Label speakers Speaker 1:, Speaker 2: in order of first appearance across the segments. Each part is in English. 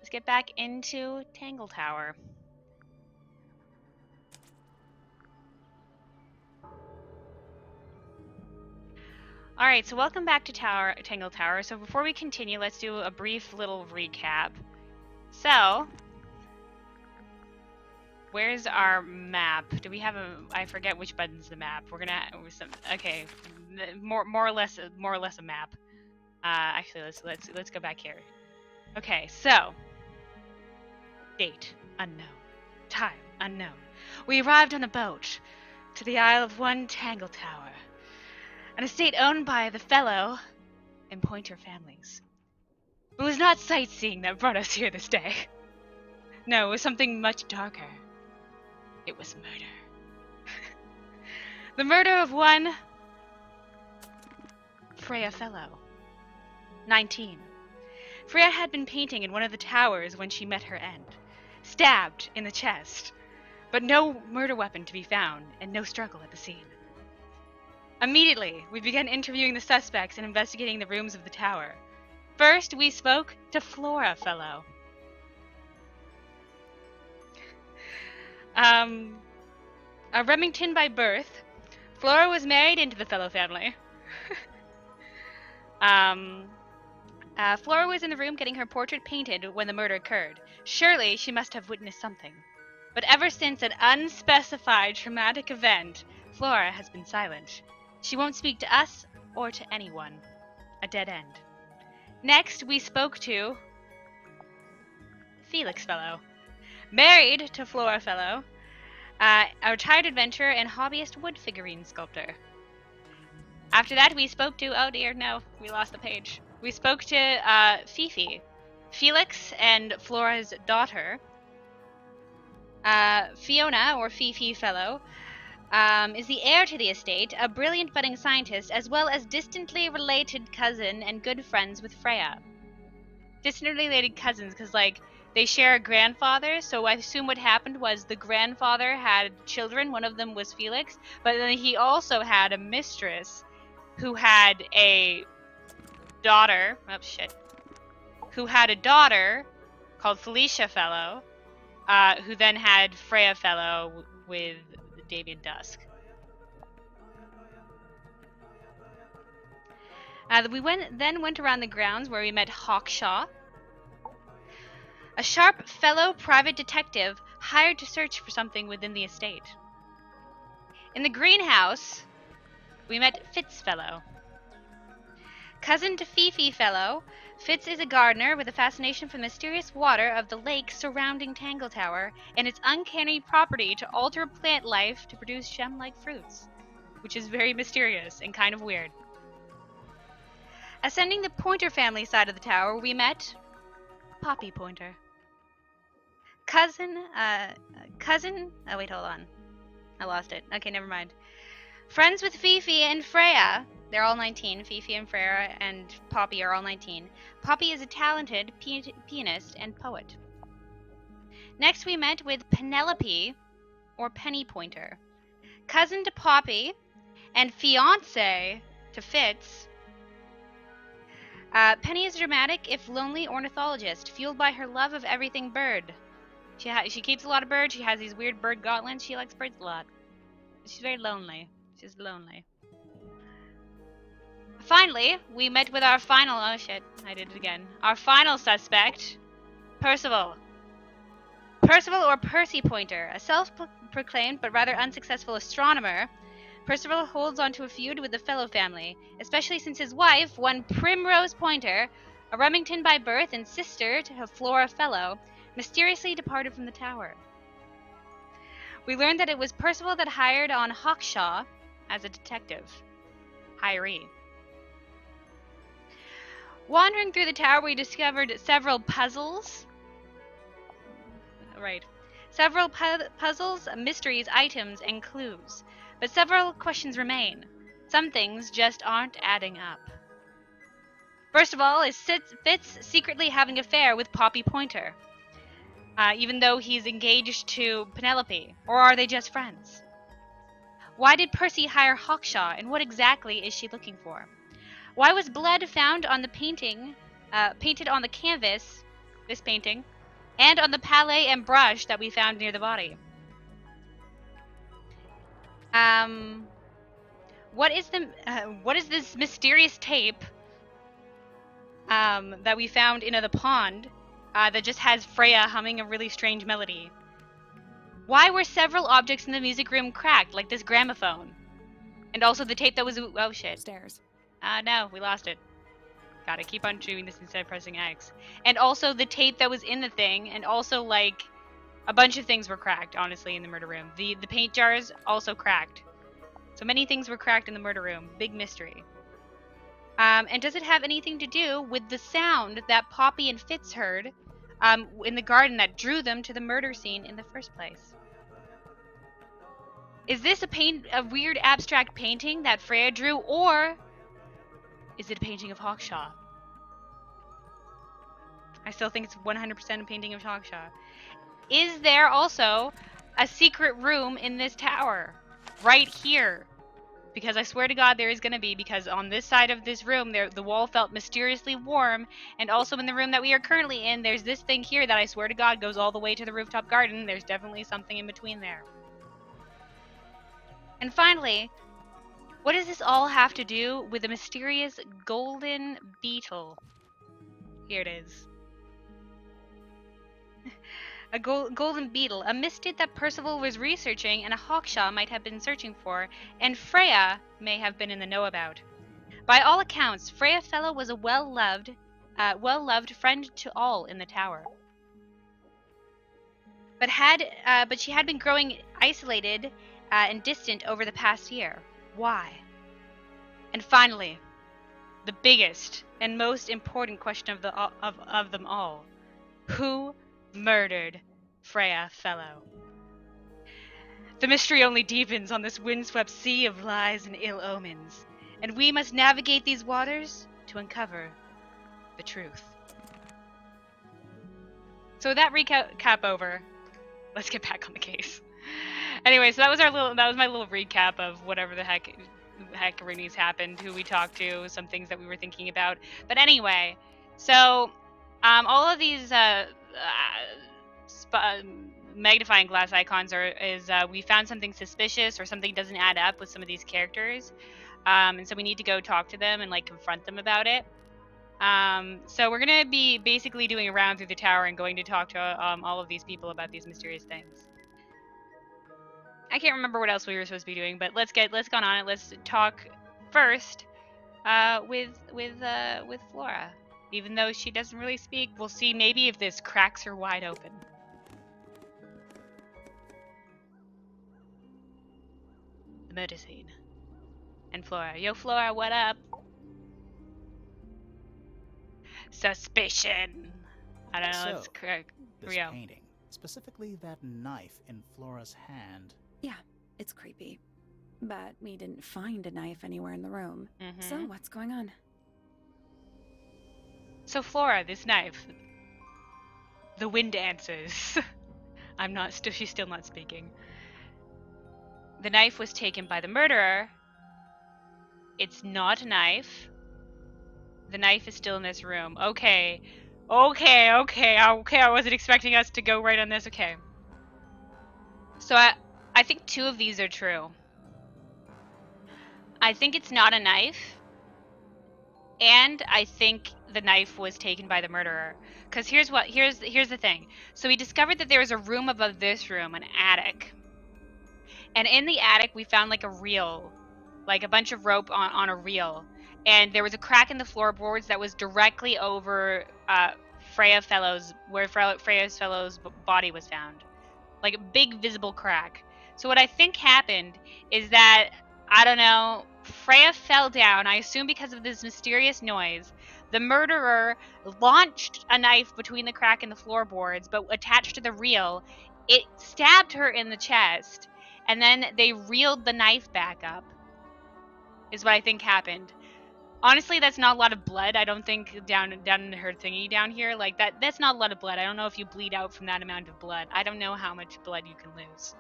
Speaker 1: let's get back into Tangle Tower. Alright, so welcome back to Tangle Tower. So before we continue, let's do a brief little recap. So, where's our map? Do we have a... I forget which button's the map. We're gonna... Okay, more or less a map. Actually, let's go back here. Okay, so... Date unknown. Time unknown. We arrived on a boat to the Isle of One Tangle Tower, an estate owned by the Fellow and Pointer families. It was not sightseeing that brought us here this day. No, it was something much darker. It was murder. The murder of one Freya Fellow, 19. Freya had been painting in one of the towers when she met her end, stabbed in the chest, but no murder weapon to be found and no struggle at the scene. Immediately, we began interviewing the suspects and investigating the rooms of the tower. First, we spoke to Flora Fellow. A Remington by birth, Flora was married into the Fellow family. Flora was in the room getting her portrait painted when the murder occurred. Surely she must have witnessed something. But ever since an unspecified traumatic event, Flora has been silent. She won't speak to us or to anyone. A dead end. Next, we spoke to Felix Fellow. Married to Flora Fellow, a retired adventurer and hobbyist wood figurine sculptor. After that, we spoke to... Oh dear, no, we lost the page. We spoke to Fifi, Felix and Flora's daughter. Fiona, or Fifi Fellow, is the heir to the estate, a brilliant budding scientist, as well as distantly related cousin and good friends with Freya. Distantly related cousins, because, like, they share a grandfather, so I assume what happened was the grandfather had children, one of them was Felix, but then he also had a mistress who had a daughter, who had a daughter called Felicia Fellow, who then had Freya Fellow with Damien Dusk. We then went around the grounds where we met Hawkshaw, a sharp fellow private detective hired to search for something within the estate. In the greenhouse, we met Fitz Fellow. Cousin to Fifi Fellow, Fitz is a gardener with a fascination for the mysterious water of the lake surrounding Tangle Tower and its uncanny property to alter plant life to produce gem-like fruits, which is very mysterious and kind of weird. Ascending the Pointer family side of the tower, we met Poppy Pointer. Oh wait, hold on. I lost it. Okay, never mind. Friends with Fifi and Freya. They're all 19. Fifi and Freya and Poppy are all 19. Poppy is a talented pianist and poet. Next, we met with Penelope, or Penny Pointer. Cousin to Poppy and fiancé to Fitz. Penny is a dramatic, if lonely, ornithologist, fueled by her love of everything bird. She keeps a lot of birds. She has these weird bird gauntlets. She likes birds a lot. She's very lonely. She's lonely. Finally, we met with our final... Oh shit, I did it again. Our final suspect, Percival. Percival, or Percy Pointer, a self-proclaimed but rather unsuccessful astronomer. Percival holds onto a feud with the Fellow family, especially since his wife, one Primrose Pointer, a Remington by birth and sister to Flora Fellow, mysteriously departed from the tower. We learned that it was Percival that hired on Hawkshaw as a detective. Hiree. Wandering through the tower, we discovered several puzzles. Right. Several puzzles, mysteries, items, and clues. But several questions remain. Some things just aren't adding up. First of all, is Fitz secretly having an affair with Poppy Pointer? Even though he's engaged to Penelope? Or are they just friends? Why did Percy hire Hawkshaw, and what exactly is she looking for? Why was blood found on the painting, painted on the canvas, this painting, and on the palette and brush that we found near the body. What is this mysterious tape that we found in the pond that just has Freya humming a really strange melody? Why were several objects in the music room cracked, like this gramophone? And also the tape that was... Oh, shit.
Speaker 2: Stairs.
Speaker 1: No, we lost it. Gotta keep on doing this instead of pressing X. And also the tape that was in the thing, and also, like, a bunch of things were cracked, honestly, in the murder room. The paint jars also cracked. So many things were cracked in the murder room. Big mystery. And does it have anything to do with the sound that Poppy and Fitz heard in the garden that drew them to the murder scene in the first place? Is this a weird abstract painting that Freya drew, or is it a painting of Hawkshaw? I still think it's 100% a painting of Hawkshaw. Is there also a secret room in this tower? Right here. Because I swear to God there is going to be, because on this side of this room, the wall felt mysteriously warm, and also in the room that we are currently in, there's this thing here that I swear to God goes all the way to the rooftop garden. There's definitely something in between there. And finally, what does this all have to do with the mysterious golden beetle? Here it is. A golden beetle, a misted that Percival was researching and a Hawkshaw might have been searching for, and Freya may have been in the know about. By all accounts, Freya Fellow was a well-loved friend to all in the tower. But she had been growing isolated and distant over the past year. Why? And finally, the biggest and most important question of them all: who murdered Freya Fellow? The mystery only deepens on this windswept sea of lies and ill omens, and we must navigate these waters to uncover the truth. So with that recap over, let's get back on the case. Anyway, so that was my little recap of whatever the hackerinies happened, who we talked to, some things that we were thinking about. But anyway, so all of these magnifying glass icons we found something suspicious or something doesn't add up with some of these characters, and so we need to go talk to them and like confront them about it. So we're gonna be basically doing a round through the tower and going to talk to all of these people about these mysterious things. I can't remember what else we were supposed to be doing, but let's get on it. Let's talk first with Flora. Even though she doesn't really speak, we'll see maybe if this cracks her wide open. The murder scene. And Flora. Yo, Flora, what up? Suspicion. I don't know,
Speaker 3: So,
Speaker 1: let's correct.
Speaker 3: this painting, specifically that knife in Flora's hand.
Speaker 2: Yeah, it's creepy. But we didn't find a knife anywhere in the room.
Speaker 1: Mm-hmm.
Speaker 2: So what's going on?
Speaker 1: So Flora, this knife. The wind answers. She's still not speaking. The knife was taken by the murderer. It's not a knife. The knife is still in this room. Okay. I wasn't expecting us to go right on this. Okay. So I think two of these are true. I think it's not a knife. And I think the knife was taken by the murderer. Because here's the thing. So we discovered that there was a room above this room, an attic. And in the attic, we found like a reel. Like a bunch of rope on a reel. And there was a crack in the floorboards that was directly over Freya Fellow's body was found. Like a big visible crack. So what I think happened is that, I don't know, Freya fell down, I assume because of this mysterious noise. The murderer launched a knife between the crack in the floorboards, but attached to the reel. It stabbed her in the chest, and then they reeled the knife back up, is what I think happened. Honestly, that's not a lot of blood. I don't think down in her thingy down here, like that's not a lot of blood. I don't know if you bleed out from that amount of blood. I don't know how much blood you can lose.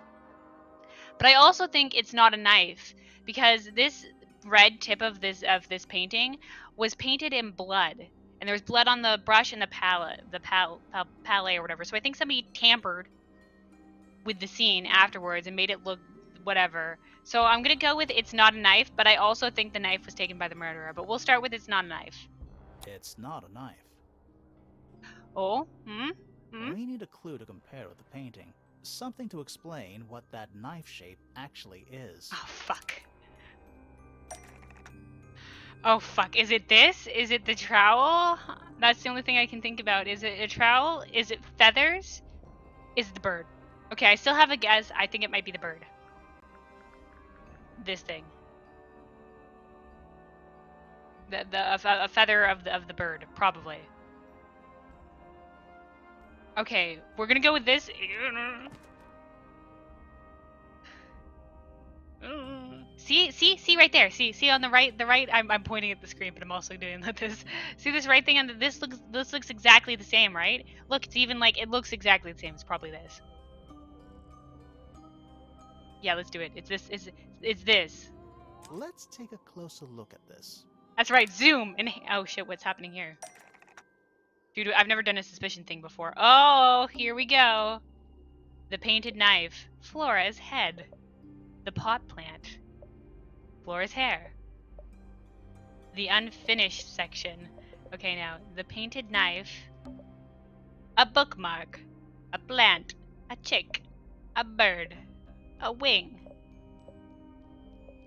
Speaker 1: But I also think it's not a knife, because this red tip of this painting was painted in blood. And there was blood on the brush and the palette, palette or whatever. So I think somebody tampered with the scene afterwards and made it look whatever. So I'm gonna go with it's not a knife, but I also think the knife was taken by the murderer. But we'll start with it's not a knife.
Speaker 3: It's not a knife.
Speaker 1: Oh,
Speaker 3: We need a clue to compare with the painting. Something to explain what that knife shape actually is.
Speaker 1: Oh, fuck. Oh, fuck. Is it this? Is it the trowel? That's the only thing I can think about. Is it a trowel? Is it feathers? Is it the bird? Okay, I still have a guess. I think it might be the bird. This thing. A feather of the bird, probably. Okay, we're gonna go with this. See right there. See on the right. I'm pointing at the screen, but I'm also doing this. See this right thing, and this looks exactly the same, right? Look, it's even like it looks exactly the same. It's probably this. Yeah, let's do it. It's this. It's this.
Speaker 3: Let's take a closer look at this.
Speaker 1: That's right. Zoom and oh shit, what's happening here? Dude, I've never done a suspicion thing before. Oh, here we go. The painted knife. Flora's head. The pot plant. Flora's hair. The unfinished section. Okay, now, the painted knife. A bookmark. A plant. A chick. A bird. A wing.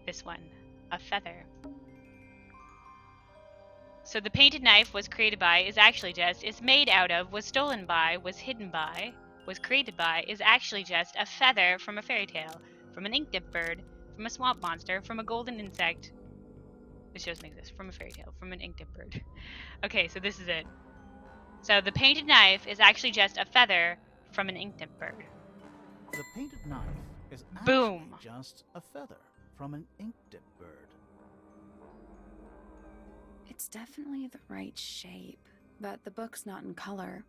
Speaker 1: This one. A feather. So the painted knife was created by, is actually just, is made out of, was stolen by, was hidden by, was created by, is actually just a feather from a fairy tale, from an ink-dip bird, from a swamp monster, from a golden insect. This doesn't exist. From a fairy tale, from an ink-dip bird. Okay, so this is it. So the painted knife is actually just a feather from an ink-dip bird.
Speaker 3: The painted knife is actually
Speaker 1: Boom.
Speaker 3: just a feather from an ink-dip bird.
Speaker 2: It's definitely the right shape, but the book's not in color.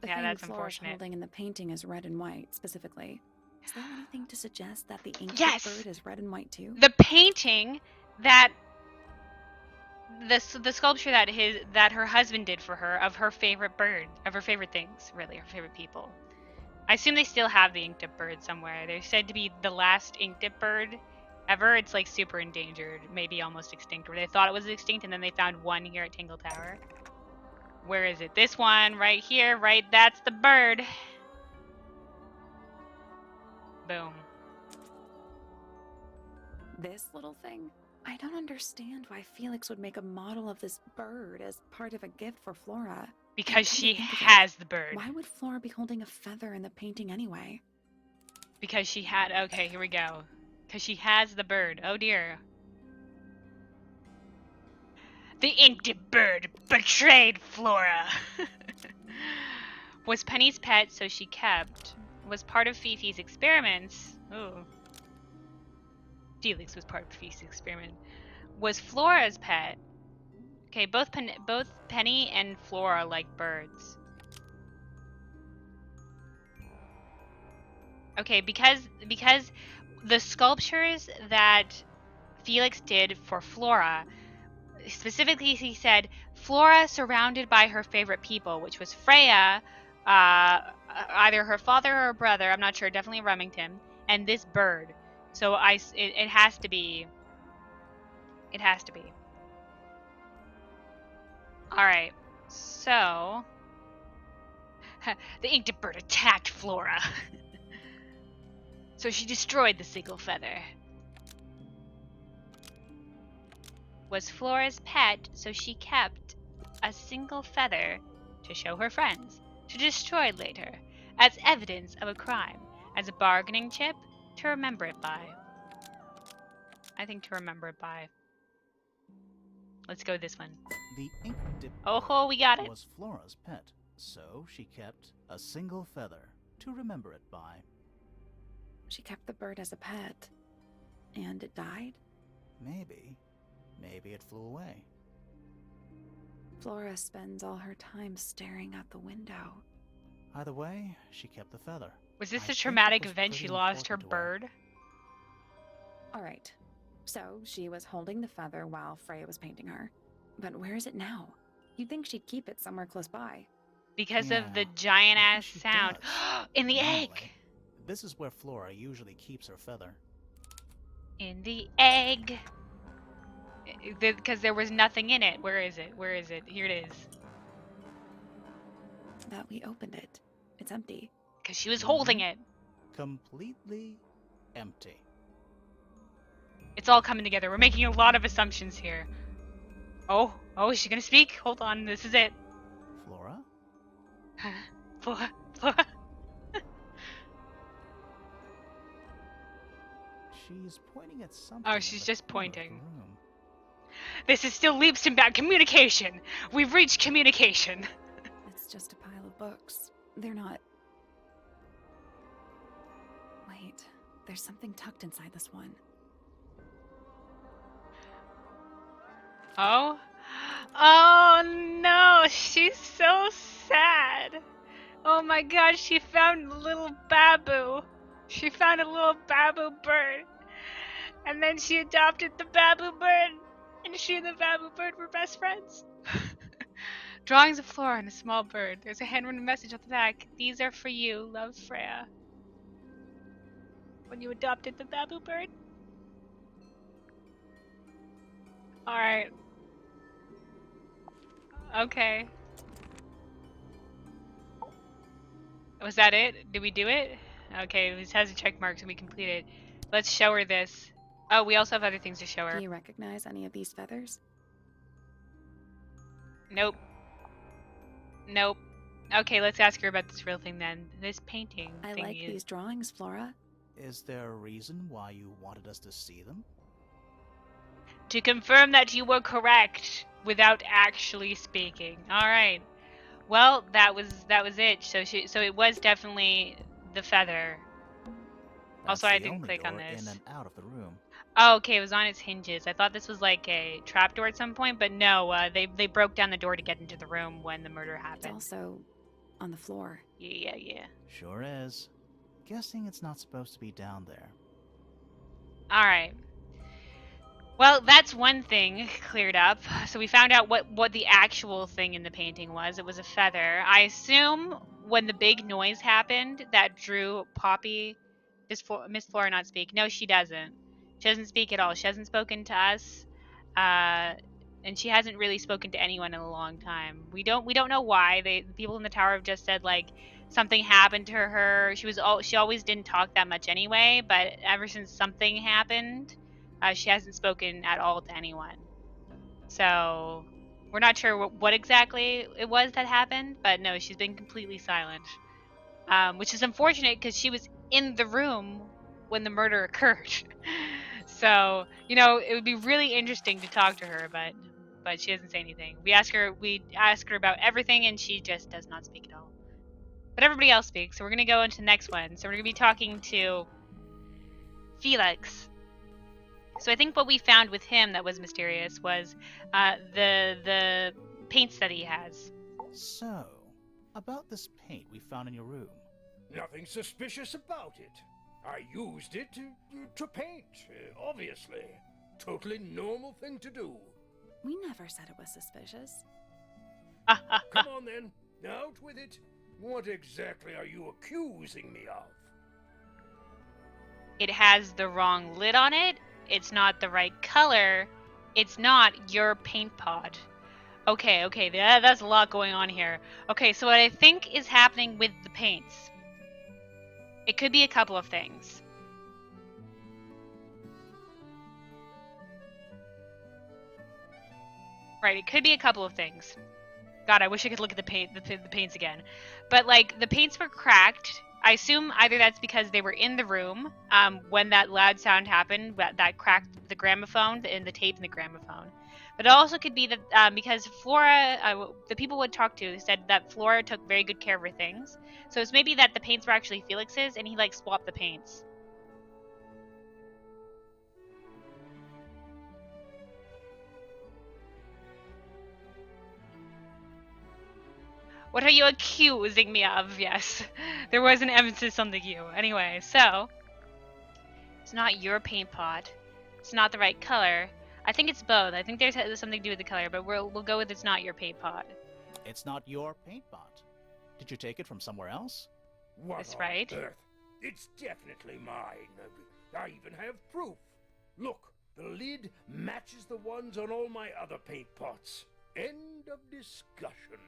Speaker 2: The
Speaker 1: Yeah,
Speaker 2: thing
Speaker 1: that's
Speaker 2: Flora's
Speaker 1: unfortunate.
Speaker 2: holding in the painting is red and white, specifically. Is there anything to suggest that the ink
Speaker 1: Yes!
Speaker 2: bird is red and white too?
Speaker 1: The painting that the sculpture that her husband did for her of her favorite bird, of her favorite things, really, her favorite people. I assume they still have the ink-dip bird somewhere. They're said to be the last ink-dip bird ever. It's like super endangered, maybe almost extinct, or they thought it was extinct and then they found one here at Tangle Tower. Where is it? This one right here, right? That's the bird. Boom.
Speaker 2: This little thing? I don't understand why Felix would make a model of this bird as part of a gift for Flora.
Speaker 1: Because
Speaker 2: Come to
Speaker 1: she
Speaker 2: think of it,
Speaker 1: has the bird.
Speaker 2: Why would Flora be holding a feather in the painting anyway?
Speaker 1: Because she had. Okay, here we go. Because she has the bird. Oh dear. The ink-dip bird betrayed Flora. Was Penny's pet, so she kept. Was part of Fifi's experiments. Ooh. Felix was part of Fifi's experiment. Was Flora's pet. Okay, both Penny and Flora like birds. Okay, because the sculptures that Felix did for Flora, specifically he said Flora surrounded by her favorite people, which was Freya, either her father or her brother, I'm not sure, definitely Remington, and this bird. So it has to be. It has to be. Alright, so the ink-dip bird attacked Flora. So she destroyed the single feather. Was Flora's pet, so she kept a single feather to show her friends, to destroy later, as evidence of a crime, as a bargaining chip, to remember it by. I think to remember it by. Let's go this one.
Speaker 3: The ink-dip
Speaker 1: Oh, we got it.
Speaker 3: was Flora's pet, so she kept a single feather to remember it by.
Speaker 2: She kept the bird as a pet. And it died?
Speaker 3: Maybe it flew away.
Speaker 2: Flora spends all her time staring out the window.
Speaker 3: Either way, she kept the feather.
Speaker 1: Was this
Speaker 3: I
Speaker 1: a
Speaker 3: think
Speaker 1: traumatic
Speaker 3: it was
Speaker 1: event? She
Speaker 3: pretty
Speaker 1: lost her
Speaker 3: important to her.
Speaker 1: bird?
Speaker 2: Alright, so she was holding the feather while Freya was painting her. But where is it now? You'd think she'd keep it somewhere close by.
Speaker 1: Because of the
Speaker 3: Yeah,
Speaker 1: giant
Speaker 3: I
Speaker 1: ass
Speaker 3: think she
Speaker 1: sound.
Speaker 3: does.
Speaker 1: In the egg!
Speaker 3: Anyway, this is where Flora usually keeps her feather.
Speaker 1: In the egg! Because there was nothing in it. Where is it? Where is it? Here it is.
Speaker 2: That we opened it. It's empty.
Speaker 1: Because she was holding it.
Speaker 3: Completely empty.
Speaker 1: It's all coming together. We're making a lot of assumptions here. Oh, is she gonna speak? Hold on, this is it.
Speaker 3: Flora?
Speaker 1: Flora, Flora.
Speaker 3: She's pointing at something.
Speaker 1: Oh,
Speaker 3: in
Speaker 1: she's
Speaker 3: the
Speaker 1: just
Speaker 3: corner of the
Speaker 1: pointing.
Speaker 3: room.
Speaker 1: This is still leaps and bounds. Communication! We've reached communication.
Speaker 2: It's just a pile of books. They're not... Wait, there's something tucked inside this one.
Speaker 1: Oh? Oh no, she's so sad. Oh my god, she found a little babu. She found a little babu bird. And then she adopted the babu bird. And she and the babu bird were best friends. Drawings of Flora and a small bird. There's a handwritten message on the back. These are for you, love Freya. When you adopted the babu bird. Alright. Okay. Was that it? Did we do it? Okay, this has a check mark, so we complete it. Let's show her this. Oh, we also have other things to show her.
Speaker 2: Do you recognize any of these feathers?
Speaker 1: Nope. Nope. Okay, let's ask her about this real thing then. This painting
Speaker 2: I
Speaker 1: thing
Speaker 2: like
Speaker 1: is...
Speaker 2: these drawings, Flora.
Speaker 3: Is there a reason why you wanted us to see them?
Speaker 1: To confirm that you were correct without actually speaking. Alright. Well, that was it. So it was definitely the feather. Also,
Speaker 3: That's
Speaker 1: I
Speaker 3: the
Speaker 1: didn't
Speaker 3: only
Speaker 1: click on
Speaker 3: door
Speaker 1: this.
Speaker 3: in and out of the room.
Speaker 1: Oh, okay, it was on its hinges. I thought this was like a trapdoor at some point, but no, they broke down the door to get into the room when the murder
Speaker 2: It's
Speaker 1: happened.
Speaker 2: also on the floor.
Speaker 1: Yeah.
Speaker 3: Sure is. Guessing it's not supposed to be down there.
Speaker 1: Alright. Well, that's one thing cleared up. So we found out what the actual thing in the painting was. It was a feather. I assume when the big noise happened, that drew Poppy. Does Miss Flora not speak? No, she doesn't. She doesn't speak at all. She hasn't spoken to us, and she hasn't really spoken to anyone in a long time. We don't know why. The people in the tower have just said like something happened to her. She always didn't talk that much anyway, but ever since something happened. She hasn't spoken at all to anyone. So, we're not sure what exactly it was that happened, but no, she's been completely silent. Which is unfortunate because she was in the room when the murder occurred. So, it would be really interesting to talk to her, but she doesn't say anything. We ask her about everything and she just does not speak at all. But everybody else speaks, so we're going to go into the next one. So we're going to be talking to Felix. So I think what we found with him that was mysterious was the paints that he has.
Speaker 3: So, about this paint we found in your room.
Speaker 4: Nothing suspicious about it. I used it to paint, obviously. Totally normal thing to do.
Speaker 2: We never said it was suspicious.
Speaker 4: Come on then, out with it. What exactly are you accusing me of?
Speaker 1: It has the wrong lid on it. It's not the right color. It's not your paint pot. Okay, that's a lot going on here. Okay, so what I think is happening with the paints, it could be a couple of things. Right, it could be a couple of things. God, I wish I could look at the paints again. But like the paints were cracked. I assume either that's because they were in the room when that loud sound happened, that cracked the gramophone and the tape in the gramophone. But it also could be that because Flora, the people would talk to said that Flora took very good care of her things. So it's maybe that the paints were actually Felix's and he like swapped the paints. What are you accusing me of? Yes. There was an emphasis on the you. Anyway, so. It's not your paint pot. It's not the right color. I think it's both. I think there's something to do with the color, but we'll go with it's not your paint pot.
Speaker 3: It's not your paint pot. Did you take it from somewhere else?
Speaker 4: What
Speaker 1: That's
Speaker 4: on
Speaker 1: right.
Speaker 4: earth? It's definitely mine. I even have proof. Look, the lid matches the ones on all my other paint pots. End of discussion.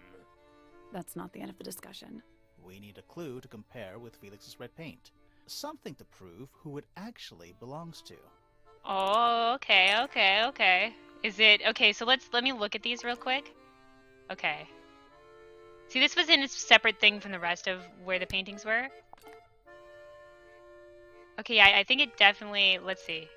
Speaker 2: That's not the end of the discussion.
Speaker 3: We need a clue to compare with Felix's red paint. Something to prove who it actually belongs to.
Speaker 1: Oh, okay. Is it okay? So let me look at these real quick. Okay. See, this was in a separate thing from the rest of where the paintings were. Okay, I think it definitely. Let's see.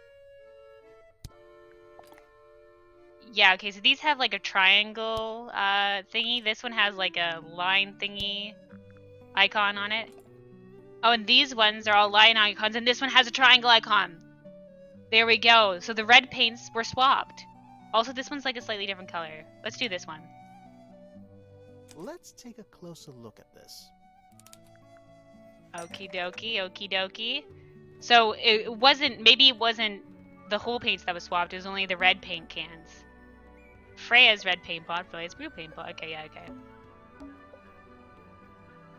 Speaker 1: Yeah, okay, so these have like a triangle thingy. This one has like a line thingy icon on it. Oh, and these ones are all line icons, and this one has a triangle icon. There we go. So the red paints were swapped. Also, this one's like a slightly different color. Let's do this one.
Speaker 3: Let's take a closer look at this.
Speaker 1: Okie dokie. So maybe it wasn't the whole paints that was swapped, it was only the red paint cans. Freya's red paint pot, Freya's blue paint pot. Okay, yeah, okay.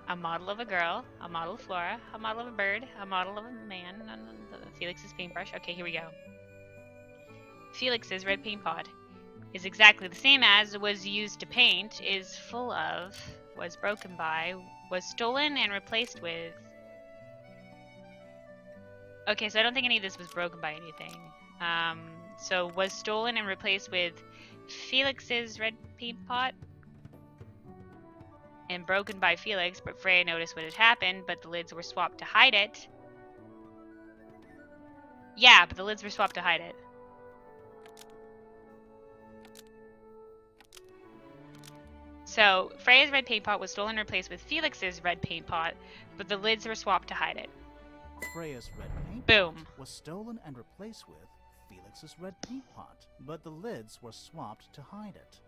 Speaker 1: A model of a girl, a model of Flora, a model of a bird, a model of a man, and Felix's paintbrush. Okay, here we go. Felix's red paint pot is exactly the same as was used to paint, is full of, was broken by, was stolen and replaced with. Okay, so I don't think any of this was broken by anything. So was stolen and replaced with Felix's red paint pot and broken by Felix, but Freya noticed what had happened, but the lids were swapped to hide it. Yeah, but the lids were swapped to hide it. So Freya's red paint pot was stolen and replaced with Felix's red paint pot, but the lids were swapped to hide it.
Speaker 3: Freya's red paint
Speaker 1: Boom.
Speaker 3: pot was stolen and replaced with Felix's red paint pot, but the lids were swapped to hide it.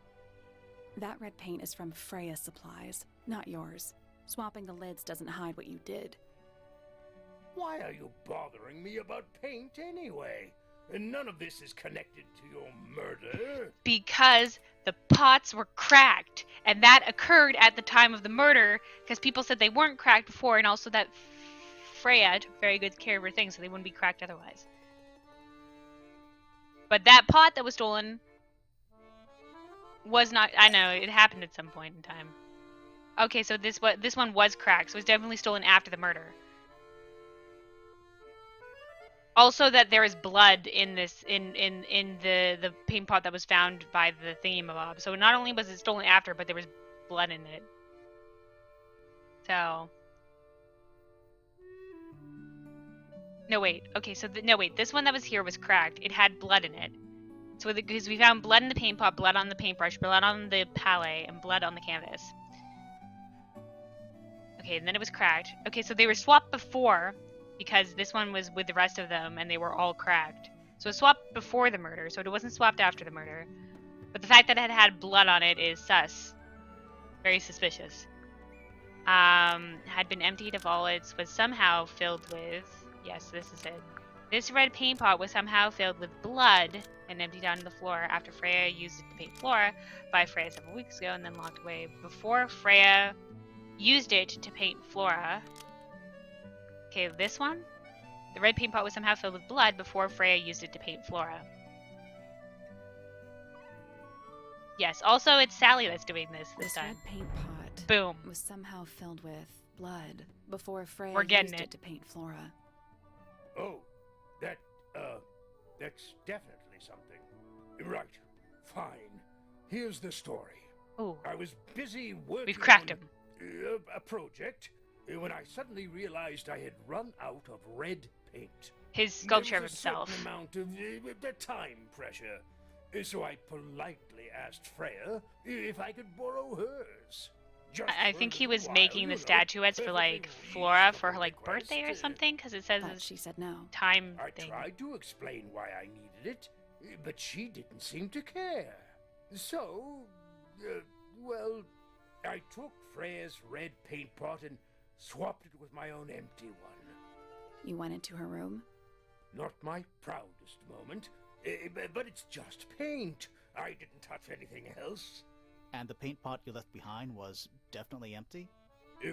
Speaker 2: That red paint is from Freya's supplies, not yours. Swapping the lids doesn't hide what you did.
Speaker 4: Why are you bothering me about paint anyway? And none of this is connected to your murder.
Speaker 1: Because the pots were cracked, and that occurred at the time of the murder, because people said they weren't cracked before, and also that Freya took very good care of her things, so they wouldn't be cracked otherwise. But that pot that was stolen was not. I know it happened at some point in time. Okay, so this one was cracked, so it was definitely stolen after the murder. Also, that there is blood in this in the paint pot that was found by the thingamabob. So not only was it stolen after, but there was blood in it. So. No wait. Okay, so no wait. This one that was here was cracked. It had blood in it. So because we found blood in the paint pot, blood on the paintbrush, blood on the palette, and blood on the canvas. Okay, and then it was cracked. Okay, so they were swapped before, because this one was with the rest of them, and they were all cracked. So it was swapped before the murder, so it wasn't swapped after the murder. But the fact that it had blood on it is sus. Very suspicious. Had been emptied of all its, was somehow filled with... Yes, this is it. This red paint pot was somehow filled with blood and emptied onto the floor after Freya used it to paint Flora by Freya several weeks ago and then locked away. Before Freya used it to paint Flora... Okay, this one? The red paint pot was somehow filled with blood before Freya used it to paint Flora. Yes, also it's Sally that's doing this time.
Speaker 2: Red paint pot
Speaker 1: Boom.
Speaker 2: was somehow filled with blood before Freya
Speaker 1: We're getting
Speaker 2: used
Speaker 1: it.
Speaker 2: it to paint Flora.
Speaker 4: Oh, that's definitely something. Right, fine. Here's the story.
Speaker 1: Ooh.
Speaker 4: I was busy working
Speaker 1: We've cracked
Speaker 4: on
Speaker 1: him.
Speaker 4: a project when I suddenly realized I had run out of red paint.
Speaker 1: His sculpture of
Speaker 4: There was a
Speaker 1: himself.
Speaker 4: certain amount of time pressure. So I politely asked Freya if I could borrow hers. Just
Speaker 1: I
Speaker 4: for
Speaker 1: think
Speaker 4: a
Speaker 1: he
Speaker 4: little
Speaker 1: was
Speaker 4: while,
Speaker 1: making
Speaker 4: you
Speaker 1: the
Speaker 4: know,
Speaker 1: statuettes for like
Speaker 4: perfectly
Speaker 1: Flora for her
Speaker 4: reasonable
Speaker 1: like birthday or
Speaker 4: request.
Speaker 1: something, because it says
Speaker 2: But
Speaker 1: this
Speaker 2: she said no.
Speaker 1: time
Speaker 4: I
Speaker 1: thing.
Speaker 4: tried to explain why I needed it, but she didn't seem to care. So, well, I took Freya's red paint pot and swapped it with my own empty one.
Speaker 2: You went into her room?
Speaker 4: Not my proudest moment, But it's just paint. I didn't touch anything else.
Speaker 3: And the paint pot you left behind was definitely empty?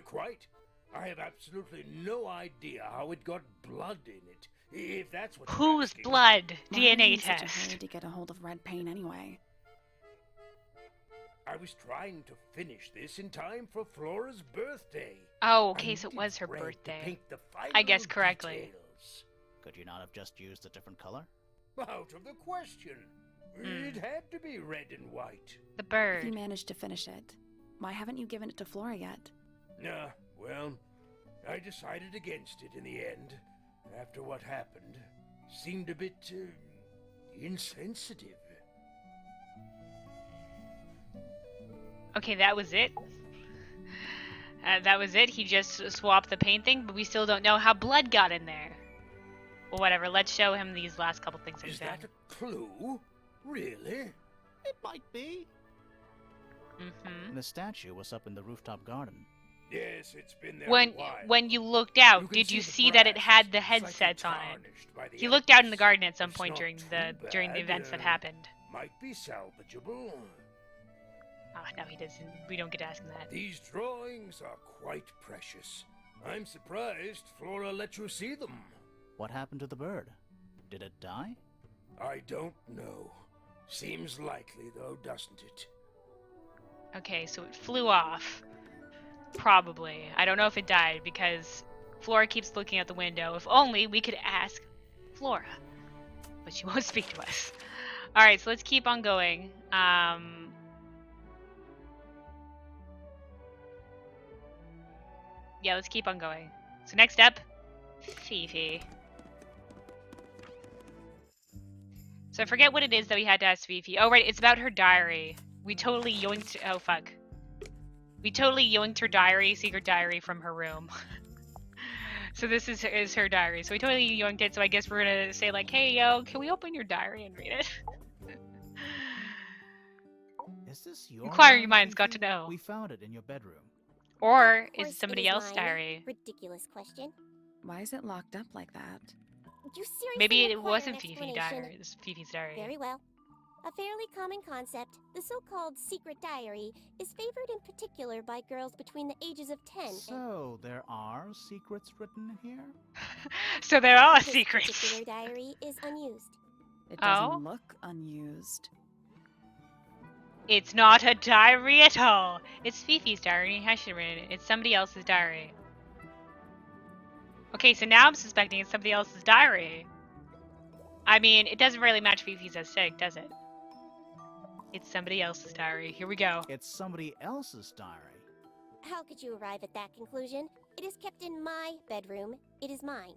Speaker 4: Quite. I have absolutely no idea how it got blood in it. If that's what you're
Speaker 1: Whose
Speaker 4: asking.
Speaker 1: blood?
Speaker 2: Why were you
Speaker 1: DNA
Speaker 2: in such a
Speaker 1: test.
Speaker 2: hurry to get a hold of red paint anyway?
Speaker 4: I was trying to finish this in time for Flora's birthday.
Speaker 1: Oh,
Speaker 4: I
Speaker 1: okay, so it
Speaker 4: needed
Speaker 1: was her
Speaker 4: red to
Speaker 1: birthday.
Speaker 4: paint the
Speaker 1: I guess
Speaker 4: final
Speaker 1: correctly.
Speaker 4: details.
Speaker 3: Could you not have just used a different color?
Speaker 4: Out of the question. It had to be red and white.
Speaker 1: The
Speaker 2: If
Speaker 1: bird.
Speaker 2: you managed to finish it, why haven't you given it to Flora yet?
Speaker 4: Well, I decided against it in the end. After what happened, seemed a bit insensitive.
Speaker 1: Okay, that was it. That was it. He just swapped the paint thing, but we still don't know how blood got in there. Well, whatever. Let's show him these last couple things that
Speaker 4: Is
Speaker 1: he's done.
Speaker 4: that a clue? Really?
Speaker 3: It might be.
Speaker 1: Mm-hmm.
Speaker 3: The statue was up in the rooftop garden.
Speaker 4: Yes, it's been there
Speaker 1: When
Speaker 4: a while.
Speaker 1: when you looked out,
Speaker 4: can
Speaker 1: did you
Speaker 4: the
Speaker 1: see that it
Speaker 4: brass
Speaker 1: had
Speaker 4: is
Speaker 1: the
Speaker 4: slightly
Speaker 1: headsets on it?
Speaker 4: tarnished by the
Speaker 1: He looked out in the
Speaker 4: elements.
Speaker 1: garden at some
Speaker 4: It's
Speaker 1: point
Speaker 4: not
Speaker 1: during
Speaker 4: too
Speaker 1: the events that
Speaker 4: bad,
Speaker 1: happened.
Speaker 4: Might be salvageable.
Speaker 1: Oh, no, he doesn't. We don't get to ask him that.
Speaker 4: These drawings are quite precious. I'm surprised Flora let you see them.
Speaker 3: What happened to the bird? Did it die?
Speaker 4: I don't know. Seems likely, though, doesn't it?
Speaker 1: Okay, so it flew off. Probably. I don't know if it died because Flora keeps looking out the window. If only we could ask Flora. But she won't speak to us. Alright, so let's keep on going. Yeah, let's keep on going. So next up, Fifi. So I forget what it is that we had to ask Fifi. Oh, right, it's about her diary. We totally yoinked... Oh, fuck. We totally yoinked her diary, secret diary, from her room. So this is her diary. So we totally yoinked it, so I guess we're gonna say like, hey, yo, can we open your diary and read it?
Speaker 3: Is this your
Speaker 1: Inquiring
Speaker 3: diary,
Speaker 1: minds got
Speaker 3: Fifi?
Speaker 1: to know.
Speaker 3: We found it in your bedroom.
Speaker 1: Or
Speaker 5: Of course
Speaker 1: is it somebody
Speaker 5: is
Speaker 1: else's
Speaker 5: mine.
Speaker 1: diary?
Speaker 5: Ridiculous question.
Speaker 2: Why is it locked up like that?
Speaker 5: You seriously
Speaker 1: Maybe it
Speaker 5: require
Speaker 1: wasn't
Speaker 5: an
Speaker 1: Fifi's
Speaker 5: explanation?
Speaker 1: diary. It was Fifi's diary.
Speaker 5: Very well. A fairly common concept, the so-called secret diary, is favored in particular by girls between the ages of 10.
Speaker 3: So, there are secrets written in here?
Speaker 1: So there are
Speaker 5: This
Speaker 1: secrets.
Speaker 5: particular diary is unused.
Speaker 2: It doesn't
Speaker 1: Oh?
Speaker 2: look unused.
Speaker 1: It's not a diary at all. It's Fifi's diary. I should read it. It's somebody else's diary. Okay, so now I'm suspecting it's somebody else's diary. I mean, it doesn't really match Fifi's aesthetic, does it? It's somebody else's diary. Here we go.
Speaker 3: It's somebody else's diary.
Speaker 5: How could you arrive at that conclusion? It is kept in my bedroom. It is mine.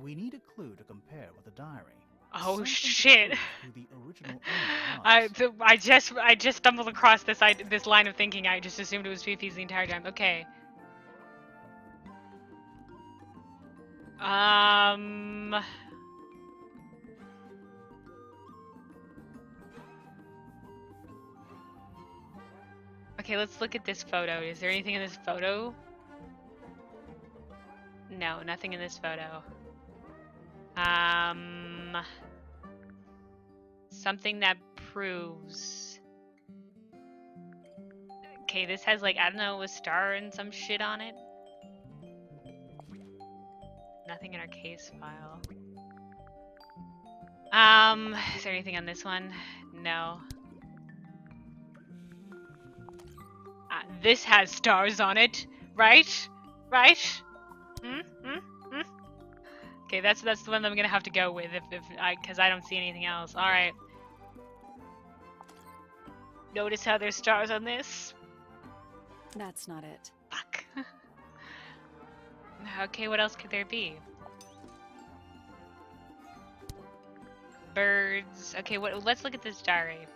Speaker 3: We need a clue to compare with the diary.
Speaker 1: Oh
Speaker 3: Something to
Speaker 1: shit!
Speaker 3: prove who the original owner was.
Speaker 1: I just stumbled across this line of thinking. I just assumed it was Fifi's the entire time. Okay. Okay, let's look at this photo. Is there anything in this photo? No, nothing in this photo. Something that proves... Okay, this has like, I don't know, a star and some shit on it. Nothing in our case file. Is there anything on this one? No. This has stars on it, right? Right? Okay, that's the one that I'm gonna have to go with because I don't see anything else. All right. Notice how there's stars on this?
Speaker 2: That's not it.
Speaker 1: Fuck. Okay, what else could there be? Birds. Okay, let's look at this diary.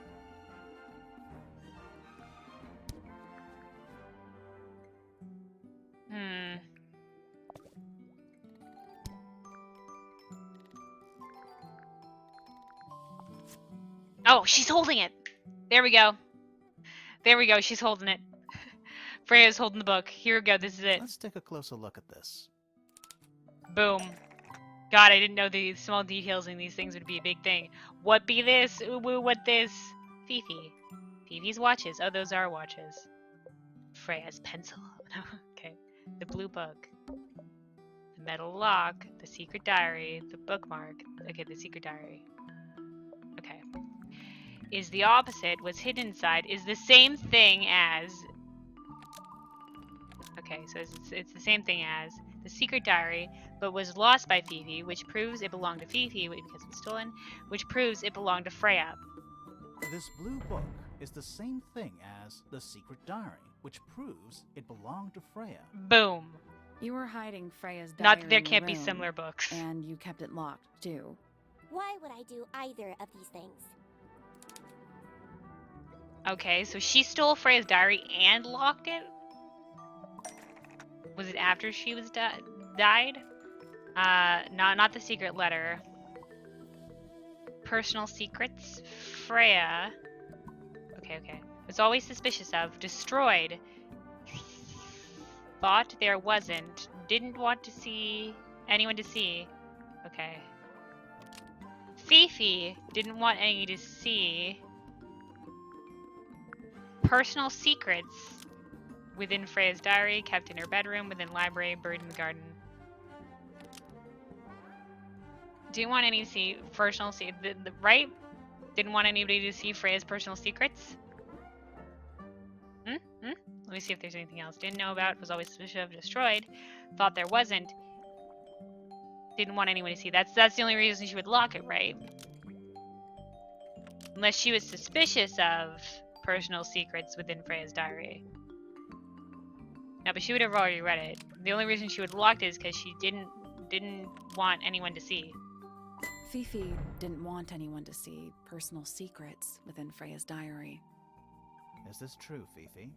Speaker 1: Oh, she's holding it. There we go. There we go. She's holding it. Freya's holding the book. Here we go. This is it.
Speaker 3: Let's take a closer look at this.
Speaker 1: Boom. God, I didn't know the small details in these things would be a big thing. What be this? Ooh, woo, what this? Fifi. Fifi's watches. Oh, those are watches. Freya's pencil. Okay. The blue book. The metal lock. The secret diary. The bookmark. Okay, the secret diary. Okay. Is the opposite. What's hidden inside is the same thing as... Okay, so it's the same thing as the secret diary, but was lost by Fifi, which proves it belonged to Fifi because it was stolen, which proves it belonged to Freya.
Speaker 3: This blue book is the same thing as the secret diary, which proves it belonged to Freya.
Speaker 1: Boom.
Speaker 2: You were hiding Freya's diary
Speaker 1: Not that there
Speaker 2: in your
Speaker 1: can't be
Speaker 2: room,
Speaker 1: similar books.
Speaker 2: and you kept it locked, too.
Speaker 5: Why would I do either of these things?
Speaker 1: Okay, so she stole Freya's diary and locked it? Was it after she was died? Not the secret letter. Personal secrets. Freya. Okay. Was always suspicious of. Destroyed. Thought there wasn't. Didn't want to see anyone to see. Okay. Fifi didn't want anyone to see. Personal secrets. Within Freya's diary, kept in her bedroom, within library, buried in the garden. Didn't want any to see personal right? Didn't want anybody to see Freya's personal secrets? Let me see if there's anything else. Didn't know about, was always suspicious of, destroyed. Thought there wasn't. Didn't want anyone to see. That's the only reason she would lock it, right? Unless she was suspicious of personal secrets within Freya's diary. No, but she would have already read it. The only reason she would have locked it is because she didn't want anyone to see.
Speaker 2: Fifi didn't want anyone to see personal secrets within Freya's diary.
Speaker 3: Is this true, Fifi?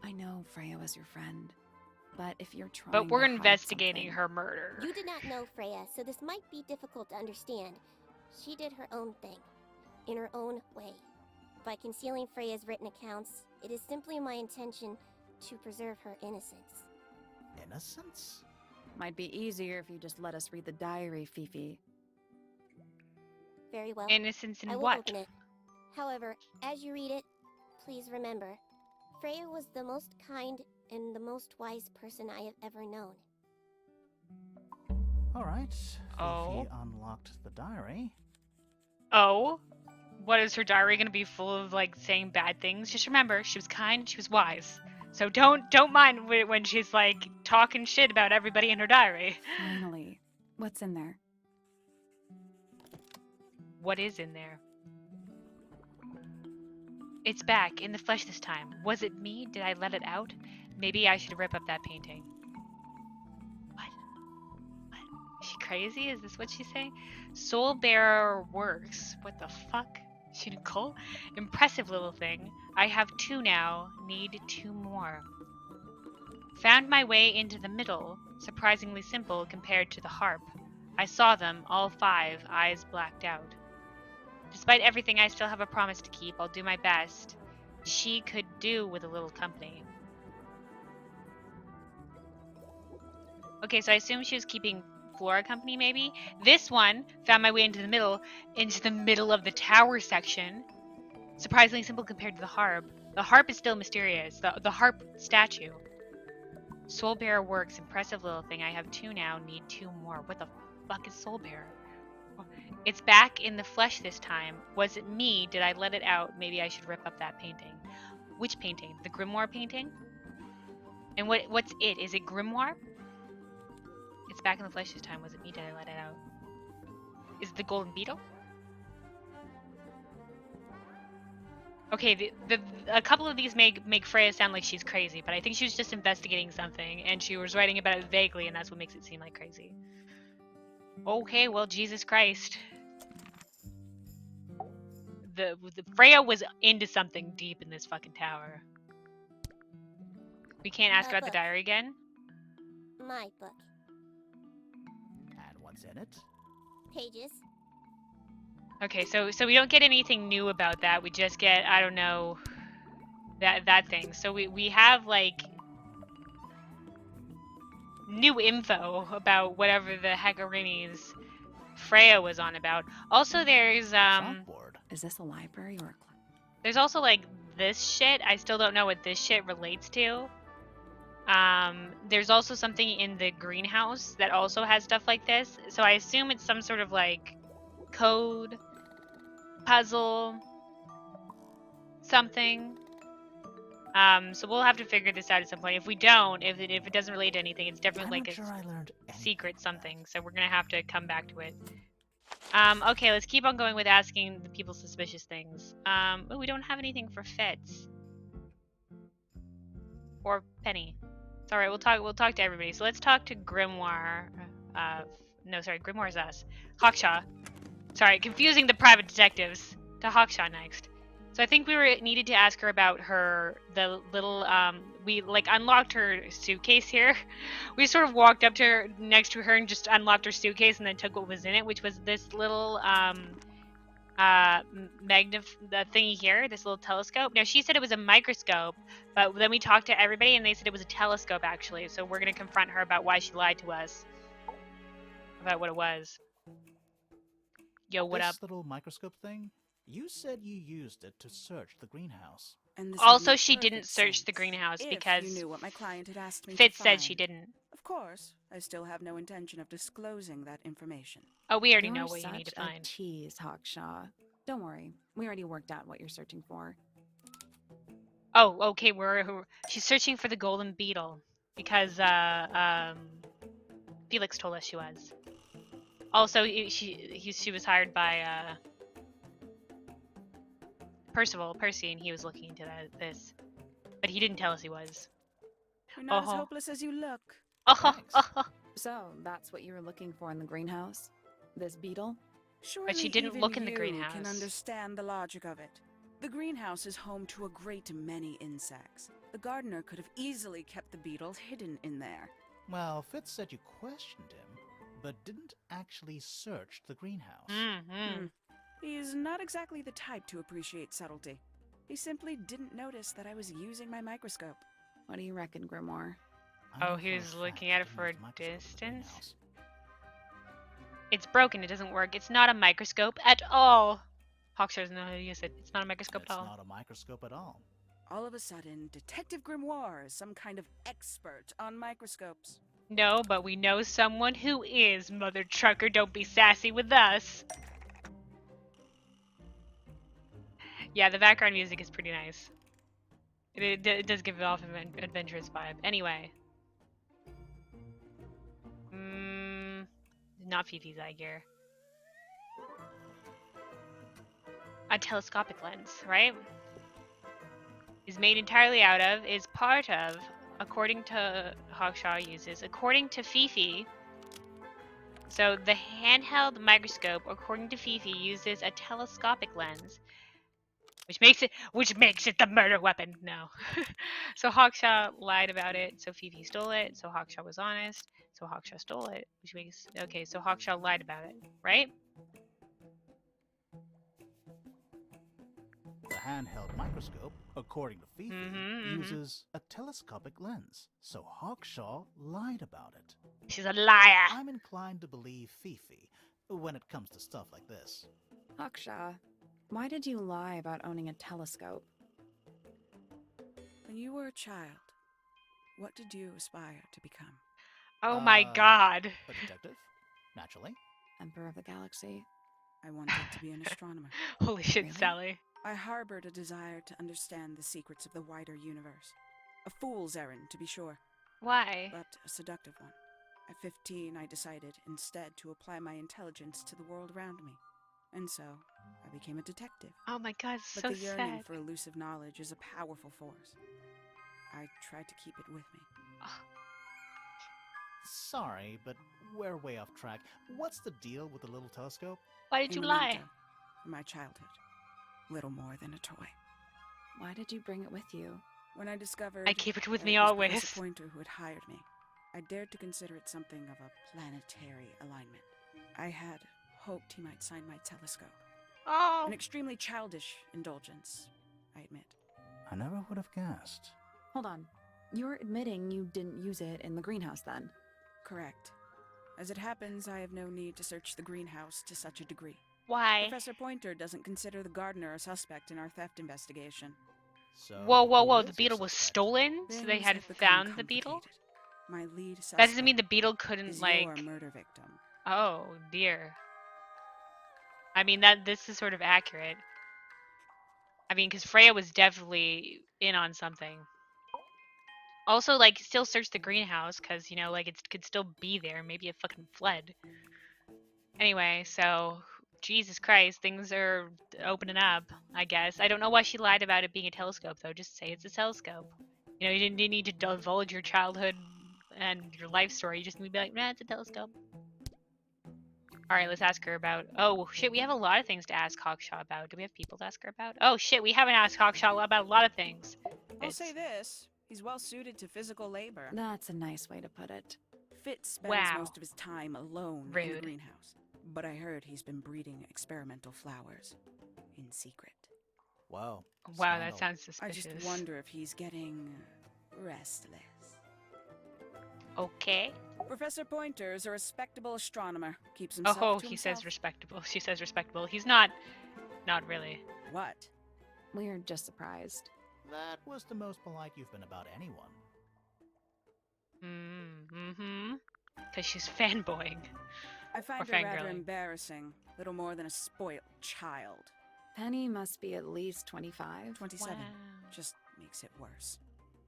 Speaker 2: I know Freya was your friend, but if you're trying
Speaker 1: But we're
Speaker 2: to hide
Speaker 1: investigating
Speaker 2: something-
Speaker 1: her murder.
Speaker 5: You did not know Freya, so this might be difficult to understand. She did her own thing, in her own way. By concealing Freya's written accounts, it is simply my intention to preserve her innocence.
Speaker 3: Innocence?
Speaker 2: Might be easier if you just let us read the diary, Fifi.
Speaker 5: Very well.
Speaker 1: Innocence in
Speaker 5: I will
Speaker 1: what?
Speaker 5: open it. However, as you read it, please remember, Freya was the most kind and the most wise person I have ever known.
Speaker 3: Alright.
Speaker 1: Oh.
Speaker 3: Fifi unlocked the diary.
Speaker 1: Oh? What, is her diary gonna be full of, like, saying bad things? Just remember, she was kind, she was wise. So don't mind when she's, like, talking shit about everybody in her diary.
Speaker 2: Finally, what's in there?
Speaker 1: What is in there? It's back, in the flesh this time. Was it me? Did I let it out? Maybe I should rip up that painting. What? Is she crazy? Is this what she's saying? Soul Bearer Works. What the fuck? She Nicole? Impressive little thing. I have 2 now. Need 2 more. Found my way into the middle. Surprisingly simple compared to the harp. I saw them, all 5, eyes blacked out. Despite everything, I still have a promise to keep. I'll do my best. She could do with a little company. Okay, so I assume she was keeping Flora company, maybe? This one found my way into the middle of the tower section. Surprisingly simple compared to the harp. The harp is still mysterious. The harp statue. Soul Bearer Works. Impressive little thing. I have 2 now. Need 2 more. What the fuck is Soul Bearer? It's back in the flesh this time. Was it me? Did I let it out? Maybe I should rip up that painting. Which painting? The Grimoire painting? And what's it? Is it Grimoire? It's back in the flesh this time. Was it me? Did I let it out? Is it the Golden Beetle? Okay, a couple of these make Freya sound like she's crazy, but I think she was just investigating something, and she was writing about it vaguely, and that's what makes it seem like crazy. Okay, well, Jesus Christ. The Freya was into something deep in this fucking tower. We can't ask her about the
Speaker 5: Book.
Speaker 1: diary again?
Speaker 5: My book.
Speaker 3: And what's in it?
Speaker 5: Pages.
Speaker 1: Okay, so we don't get anything new about that. We just get, I don't know, that thing. So we have, like... new info about whatever the heckarini's Freya was on about. Also, there's
Speaker 3: Chalkboard.
Speaker 2: Is this a library or a club?
Speaker 1: there's also like this shit. I still don't know what this shit relates to. There's also something in the greenhouse that also has stuff like this. So I assume it's some sort of like code, puzzle, something. So we'll have to figure this out at some point. If we don't, if it doesn't relate to anything, it's
Speaker 3: I'm
Speaker 1: definitely like
Speaker 3: not sure I learned
Speaker 1: a
Speaker 3: anything
Speaker 1: secret
Speaker 3: from
Speaker 1: something.
Speaker 3: that.
Speaker 1: So we're gonna have to come back to it. Okay, let's keep on going with asking the people suspicious things. Oh, we don't have anything for Fitz or Penny. It's all right. We'll talk to everybody. So let's talk to Grimoire. No, sorry, Grimoire's us. Hawkshaw. Sorry, confusing the private detectives. To Hawkshaw next. So I think we needed to ask her about the little we like unlocked her suitcase here. We sort of walked up to her next to her and just unlocked her suitcase and then took what was in it, which was this little the thingy here, this little telescope. Now she said it was a microscope, but then we talked to everybody and they said it was a telescope actually. So we're gonna confront her about why she lied to us about what it was. Yo, what up?
Speaker 3: This little microscope thing? You said you used it to search the greenhouse.
Speaker 6: And this would
Speaker 1: Also,
Speaker 6: make
Speaker 1: she didn't
Speaker 6: perfect
Speaker 1: search the
Speaker 6: sense
Speaker 1: greenhouse
Speaker 6: if
Speaker 1: because
Speaker 6: you knew what my client had asked me
Speaker 1: Fitz
Speaker 6: to
Speaker 1: said she
Speaker 6: find.
Speaker 1: didn't.
Speaker 6: Of course, I still have no intention of disclosing that information.
Speaker 1: Oh, we already
Speaker 2: You're
Speaker 1: know what you need to
Speaker 2: such a
Speaker 1: find.
Speaker 2: tease, Hawkshaw. Don't worry, we already worked out what you're searching for.
Speaker 1: Oh, okay. She's searching for the golden beetle because Felix told us she was. Also, she was hired by Percy, and he was looking into this, but he didn't tell us he was.
Speaker 6: You're not as
Speaker 1: Uh-huh.
Speaker 6: hopeless as you look.
Speaker 3: Thanks.
Speaker 2: So, that's what you were looking for in the greenhouse? This beetle?
Speaker 6: Surely
Speaker 1: she didn't
Speaker 6: even
Speaker 1: look in the
Speaker 6: you
Speaker 1: greenhouse.
Speaker 6: can understand the logic of it. The greenhouse is home to a great many insects. The gardener could have easily kept the beetle hidden in there.
Speaker 3: Well, Fitz said you questioned him, but didn't actually search the greenhouse.
Speaker 1: Mm-hmm.
Speaker 6: He's not exactly the type to appreciate subtlety. He simply didn't notice that I was using my microscope.
Speaker 2: What do you reckon, Grimoire?
Speaker 3: I
Speaker 1: Oh,
Speaker 3: know
Speaker 1: he
Speaker 3: for a
Speaker 1: was
Speaker 3: fact
Speaker 1: looking
Speaker 3: he
Speaker 1: at it
Speaker 3: didn't
Speaker 1: for a
Speaker 3: use the microscope in the
Speaker 1: distance?
Speaker 3: greenhouse.
Speaker 1: It's broken. It doesn't work. It's not a microscope at all. Hawkshaw doesn't know how to use it. It's not a microscope
Speaker 3: It's
Speaker 1: at all.
Speaker 3: not a microscope at all.
Speaker 6: All of a sudden, Detective Grimoire is some kind of expert on microscopes.
Speaker 1: No, but we know someone who is, Mother Trucker. Don't be sassy with us. Yeah, the background music is pretty nice. It does give it off an adventurous vibe. Anyway. Not Fifi's eye gear. A telescopic lens, right? Is made entirely out of, is part of, according to Hawkshaw uses, according to Fifi. So the handheld microscope, according to Fifi, uses a telescopic lens, which makes it the murder weapon. No. So Hawkshaw lied about it. So Fifi stole it. So Hawkshaw was honest. So Hawkshaw stole it, which makes okay. So Hawkshaw lied about it, right?
Speaker 3: The handheld microscope, according to Fifi,
Speaker 1: Mhm.
Speaker 3: uses a telescopic lens, so Hawkshaw lied about it.
Speaker 1: She's a liar.
Speaker 3: I'm inclined to believe Fifi when it comes to stuff like this.
Speaker 2: Hawkshaw, why did you lie about owning a telescope?
Speaker 6: When you were a child, what did you aspire to become?
Speaker 1: Oh my
Speaker 3: Uh,
Speaker 1: god.
Speaker 3: A detective? Naturally.
Speaker 2: Emperor of the Galaxy?
Speaker 6: I wanted to be an astronomer.
Speaker 1: Holy shit,
Speaker 2: Really?
Speaker 1: Sally.
Speaker 6: I harbored a desire to understand the secrets of the wider universe. A fool's errand, to be sure,
Speaker 1: Why?
Speaker 6: but a seductive one. At 15, I decided instead to apply my intelligence to the world around me. And so, I became a detective.
Speaker 1: Oh my god,
Speaker 6: But
Speaker 1: so
Speaker 6: the yearning
Speaker 1: sad.
Speaker 6: for elusive knowledge is a powerful force. I tried to keep it with me.
Speaker 3: Sorry, but we're way off track. What's the deal with the little telescope?
Speaker 1: Why did
Speaker 6: A
Speaker 1: you lie?
Speaker 6: memento from my childhood. Little more than a toy.
Speaker 2: Why did you bring it with you?
Speaker 6: When I discovered
Speaker 1: I keep it with
Speaker 6: that
Speaker 1: me
Speaker 6: it was
Speaker 1: always.
Speaker 6: Professor Pointer who had hired me, I dared to consider it something of a planetary alignment. I had hoped he might sign my telescope.
Speaker 1: Oh.
Speaker 6: An extremely childish indulgence, I admit.
Speaker 3: I never would have guessed.
Speaker 2: Hold on. You're admitting you didn't use it in the greenhouse then?
Speaker 6: Correct. As it happens, I have no need to search the greenhouse to such a degree.
Speaker 1: Why?
Speaker 6: Professor Pointer doesn't consider the gardener a suspect in our theft investigation.
Speaker 3: So,
Speaker 1: Whoa, whoa,
Speaker 3: who
Speaker 1: whoa!
Speaker 3: is
Speaker 1: The
Speaker 3: your
Speaker 1: beetle was
Speaker 3: suspect?
Speaker 1: stolen, so they
Speaker 6: Things
Speaker 1: had
Speaker 6: have become
Speaker 1: found the beetle.
Speaker 6: complicated. My lead
Speaker 1: That
Speaker 6: suspect
Speaker 1: doesn't mean the beetle couldn't
Speaker 6: is
Speaker 1: like.
Speaker 6: your murder victim.
Speaker 1: Oh dear. I mean that this is sort of accurate. I mean, because Freya was definitely in on something. Also, like, still search the greenhouse, because, you know, like, it could still be there. Maybe it fucking fled. Anyway, so, Jesus Christ, things are opening up, I guess. I don't know why she lied about it being a telescope, though. Just say it's a telescope. You know, you didn't need to divulge your childhood and your life story. You just need to be like, nah, it's a telescope. Alright, let's ask her about... Oh, shit, we have a lot of things to ask Hawkshaw about. Do we have people to ask her about? Oh, shit, we haven't asked Hawkshaw about a lot of things.
Speaker 6: I'll say this. He's well suited to physical labor.
Speaker 2: That's a nice way to put it.
Speaker 6: Fitz spends
Speaker 1: Wow.
Speaker 6: most of his time alone in the
Speaker 1: Rude.
Speaker 6: greenhouse. But I heard he's been breeding experimental flowers. In secret.
Speaker 3: Whoa.
Speaker 1: Wow, that
Speaker 3: scandal.
Speaker 1: sounds
Speaker 6: I
Speaker 1: suspicious.
Speaker 6: just wonder if he's getting... restless.
Speaker 1: Okay.
Speaker 6: Professor Pointer is a respectable astronomer. Keeps himself
Speaker 1: Oh,
Speaker 6: to
Speaker 1: he
Speaker 6: himself.
Speaker 1: says respectable. She says respectable. He's not really.
Speaker 6: What?
Speaker 2: We're just surprised.
Speaker 3: That was the most polite you've been about anyone.
Speaker 1: Mm-hmm. Because she's fanboying.
Speaker 6: I find
Speaker 1: Or
Speaker 6: her rather
Speaker 1: fangirling.
Speaker 6: embarrassing. Little more than a spoiled child.
Speaker 2: Penny must be at least 25.
Speaker 6: 27.
Speaker 1: Wow.
Speaker 6: Just makes it worse.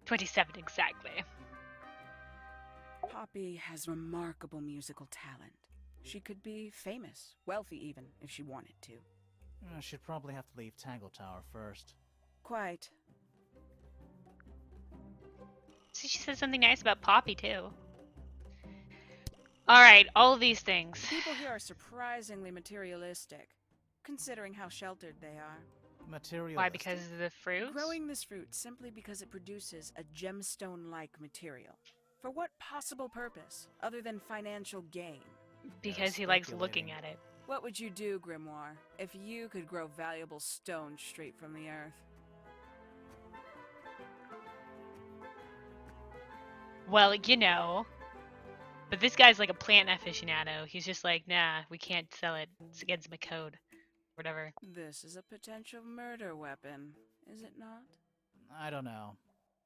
Speaker 1: 27 exactly.
Speaker 6: Poppy has remarkable musical talent. She could be famous, wealthy even, if she wanted to.
Speaker 3: She'd probably have to leave Tangle Tower first.
Speaker 6: Quite.
Speaker 1: So she said something nice about Poppy too. Alright, all of these things.
Speaker 6: People here are surprisingly materialistic, considering how sheltered they are.
Speaker 3: Materialistic.
Speaker 1: Why? Because of the fruits?
Speaker 6: Growing this fruit simply because it produces a gemstone-like material. For what possible purpose, other than financial gain?
Speaker 1: Because he likes looking at it.
Speaker 6: What would you do, Grimoire, if you could grow valuable stone straight from the earth?
Speaker 1: Well, you know. But this guy's like a plant aficionado. He's just like, nah, we can't sell it. It's against my code. Whatever.
Speaker 6: This is a potential murder weapon, is it not?
Speaker 3: I don't know.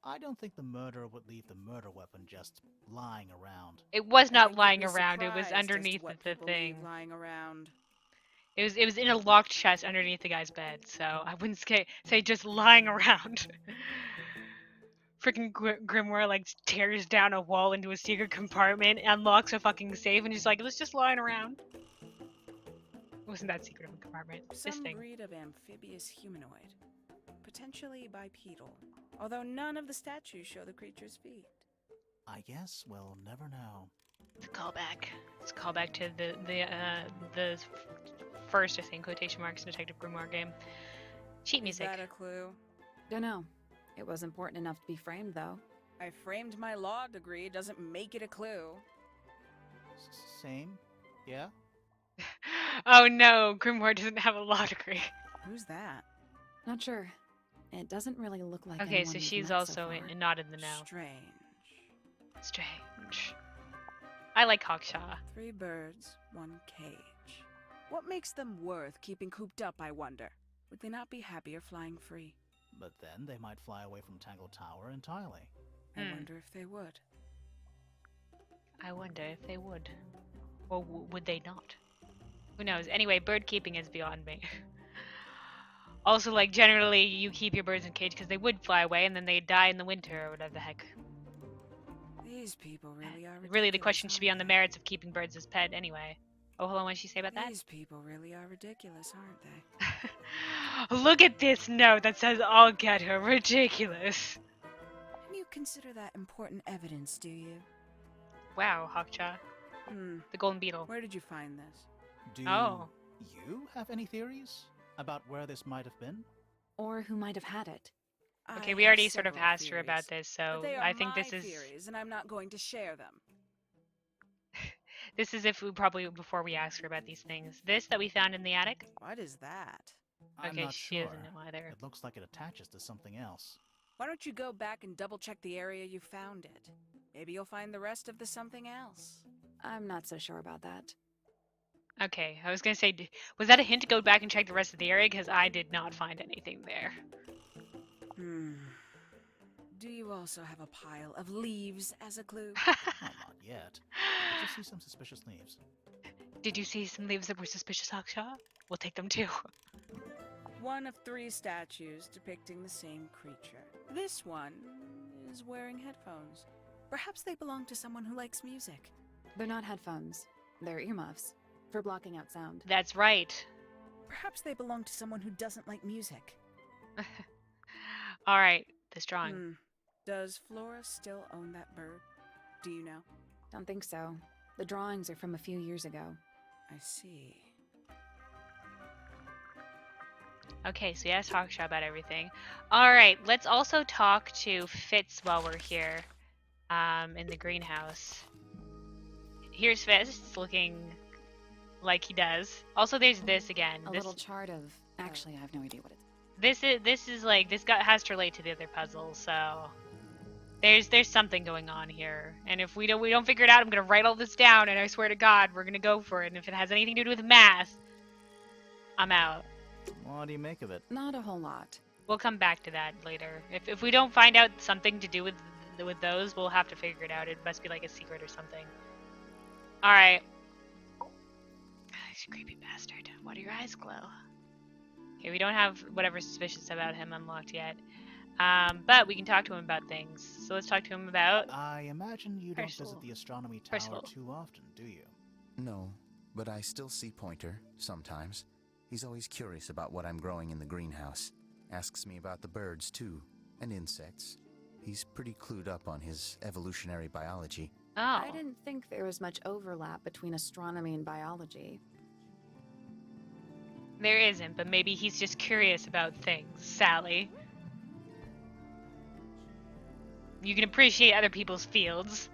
Speaker 3: I don't think the murderer would leave the murder weapon just lying around.
Speaker 1: It was
Speaker 6: I
Speaker 1: not
Speaker 6: think
Speaker 1: lying
Speaker 6: you'd be
Speaker 1: around. It was
Speaker 6: surprised as to
Speaker 1: underneath
Speaker 6: what
Speaker 1: the
Speaker 6: people leave
Speaker 1: thing.
Speaker 6: lying around.
Speaker 1: It was in a locked chest underneath the guy's bed. So I wouldn't say just lying around. Freaking Grimoire like tears down a wall into a secret compartment, unlocks a fucking safe, and he's like, "Let's just lying around." It wasn't that secret of a compartment. This
Speaker 6: Some
Speaker 1: thing.
Speaker 6: breed of amphibious humanoid, potentially bipedal, although none of the statues show the creature's feet.
Speaker 3: I guess we'll never know.
Speaker 1: It's a callback. It's a callback to the first, I think, quotation marks Detective Grimoire game. Sheet music.
Speaker 6: Is that a clue?
Speaker 2: Dunno. It was important enough to be framed, though.
Speaker 6: I framed my law degree, doesn't make it a clue.
Speaker 3: Same? Yeah?
Speaker 1: Oh no, Grimoire doesn't have a law degree.
Speaker 6: Who's that?
Speaker 2: Not sure. It doesn't really look like
Speaker 1: Okay,
Speaker 2: anyone
Speaker 1: so
Speaker 2: we've
Speaker 1: she's
Speaker 2: met
Speaker 1: also
Speaker 2: so far.
Speaker 1: not in the know.
Speaker 6: Strange.
Speaker 1: Strange. I like Hawkshaw.
Speaker 6: 3 birds, 1 cage. What makes them worth keeping cooped up, I wonder? Would they not be happier flying free?
Speaker 3: But then they might fly away from Tangle Tower entirely.
Speaker 6: I wonder if they would.
Speaker 1: I wonder if they would. Or would they not? Who knows? Anyway, bird keeping is beyond me. Also, like, generally, you keep your birds in a cage because they would fly away and then they die in the winter or whatever the heck.
Speaker 6: These people really are
Speaker 1: Really, the
Speaker 6: ridiculous,
Speaker 1: question should be on the
Speaker 6: aren't they?
Speaker 1: merits of keeping birds as pet anyway. Oh, hold on, what did she say about that?
Speaker 6: These people really are ridiculous, aren't they?
Speaker 1: Look at this note that says, I'll get her. Ridiculous.
Speaker 6: And you consider that important evidence, do you?
Speaker 1: Wow, Hawkshaw. The golden beetle.
Speaker 6: Where did you find this?
Speaker 3: Do
Speaker 1: Oh.
Speaker 3: you have any theories about where this might have been?
Speaker 2: Or who might have had it.
Speaker 1: Okay,
Speaker 6: I
Speaker 1: we
Speaker 6: have
Speaker 1: already sort of
Speaker 6: several
Speaker 1: asked her about
Speaker 6: theories,
Speaker 1: this,
Speaker 6: but
Speaker 1: so
Speaker 6: they are
Speaker 1: I think
Speaker 6: my
Speaker 1: this is
Speaker 6: theories, and I'm not going to share them.
Speaker 1: this is if we probably before we ask her about these things. This that we found in the attic.
Speaker 6: What is that?
Speaker 3: I'm
Speaker 1: Okay,
Speaker 3: not
Speaker 1: she
Speaker 3: sure.
Speaker 1: doesn't know either.
Speaker 3: It looks like it attaches to something else.
Speaker 6: Why don't you go back and double check the area you found it? Maybe you'll find the rest of the something else.
Speaker 2: I'm not so sure about that.
Speaker 1: Okay, I was gonna say, was that a hint to go back and check the rest of the area? Because I did not find anything there.
Speaker 6: Do you also have a pile of leaves as a clue?
Speaker 3: Oh, not yet. I did just see some suspicious leaves.
Speaker 1: Did you see some leaves that were suspicious, Aksha? We'll take them too.
Speaker 6: One of 3 statues depicting the same creature. This one is wearing headphones. Perhaps they belong to someone who likes music.
Speaker 2: They're not headphones. They're earmuffs. For blocking out sound.
Speaker 1: That's right.
Speaker 6: Perhaps they belong to someone who doesn't like music.
Speaker 1: All right, this drawing.
Speaker 6: Does Flora still own that bird? Do you know?
Speaker 2: Don't think so. The drawings are from a few years ago.
Speaker 6: I see.
Speaker 1: Okay, so yeah, let's talk about everything. All right, let's also talk to Fitz while we're here, in the greenhouse. Here's Fitz looking like he does. Also, there's this again.
Speaker 2: A little chart of... Actually, I have no idea what it's...
Speaker 1: This is like this guy has to relate to the other puzzles, so there's something going on here. And if we don't figure it out, I'm gonna write all this down, and I swear to God, we're gonna go for it. And if it has anything to do with math, I'm out.
Speaker 3: What do you make of it?
Speaker 2: Not a whole lot.
Speaker 1: We'll come back to that later. If we don't find out something to do with those, we'll have to figure it out. It must be like a secret or something. All right. He's a creepy bastard. Why do your eyes glow? Okay, we don't have whatever's suspicious about him unlocked yet. But we can talk to him about things. So let's talk to him about...
Speaker 3: I imagine you don't
Speaker 1: Percival.
Speaker 3: visit the astronomy
Speaker 1: Percival.
Speaker 3: tower too often, do you?
Speaker 7: No, but I still see Pointer, sometimes. He's always curious about what I'm growing in the greenhouse. Asks me about the birds, too, and insects. He's pretty clued up on his evolutionary biology.
Speaker 1: Oh.
Speaker 2: I didn't think there was much overlap between astronomy and biology.
Speaker 1: There isn't, but maybe he's just curious about things, Sally. You can appreciate other people's fields.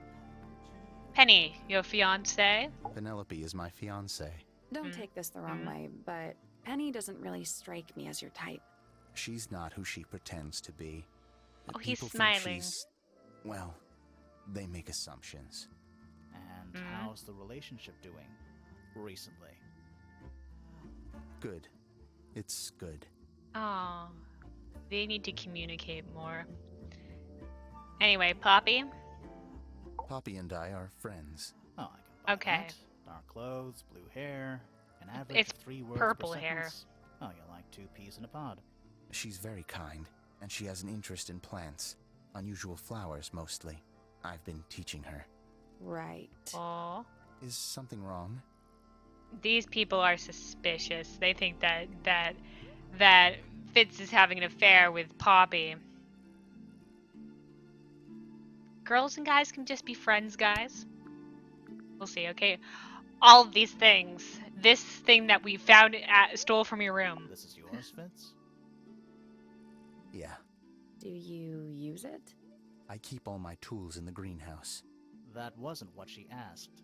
Speaker 1: Penny, your fiance?
Speaker 7: Penelope is my fiancée.
Speaker 2: Don't take this the wrong way, but Penny doesn't really strike me as your type.
Speaker 7: She's not who she pretends to be.
Speaker 1: Oh, he's
Speaker 7: People think
Speaker 1: smiling.
Speaker 7: well, they make assumptions.
Speaker 3: And how's the relationship doing recently?
Speaker 7: Good. It's good.
Speaker 1: Oh, they need to communicate more. Anyway, Poppy?
Speaker 7: Poppy and I are friends.
Speaker 3: Oh, I can buy
Speaker 1: Okay.
Speaker 3: that. Dark clothes, blue hair, an average
Speaker 1: It's
Speaker 3: of 3 words
Speaker 1: purple
Speaker 3: per
Speaker 1: hair.
Speaker 3: sentence. Oh, you're like 2 peas in a pod.
Speaker 7: She's very kind, and she has an interest in plants. Unusual flowers, mostly. I've been teaching her.
Speaker 2: Right.
Speaker 1: Oh.
Speaker 7: Is something wrong?
Speaker 1: These people are suspicious. They think that Fitz is having an affair with Poppy. Girls and guys can just be friends, guys. We'll see, okay? All of these things. This thing that we found stole from your room.
Speaker 3: This is yours, Fitz?
Speaker 7: Yeah.
Speaker 2: Do you use it?
Speaker 7: I keep all my tools in the greenhouse.
Speaker 3: That wasn't what she asked.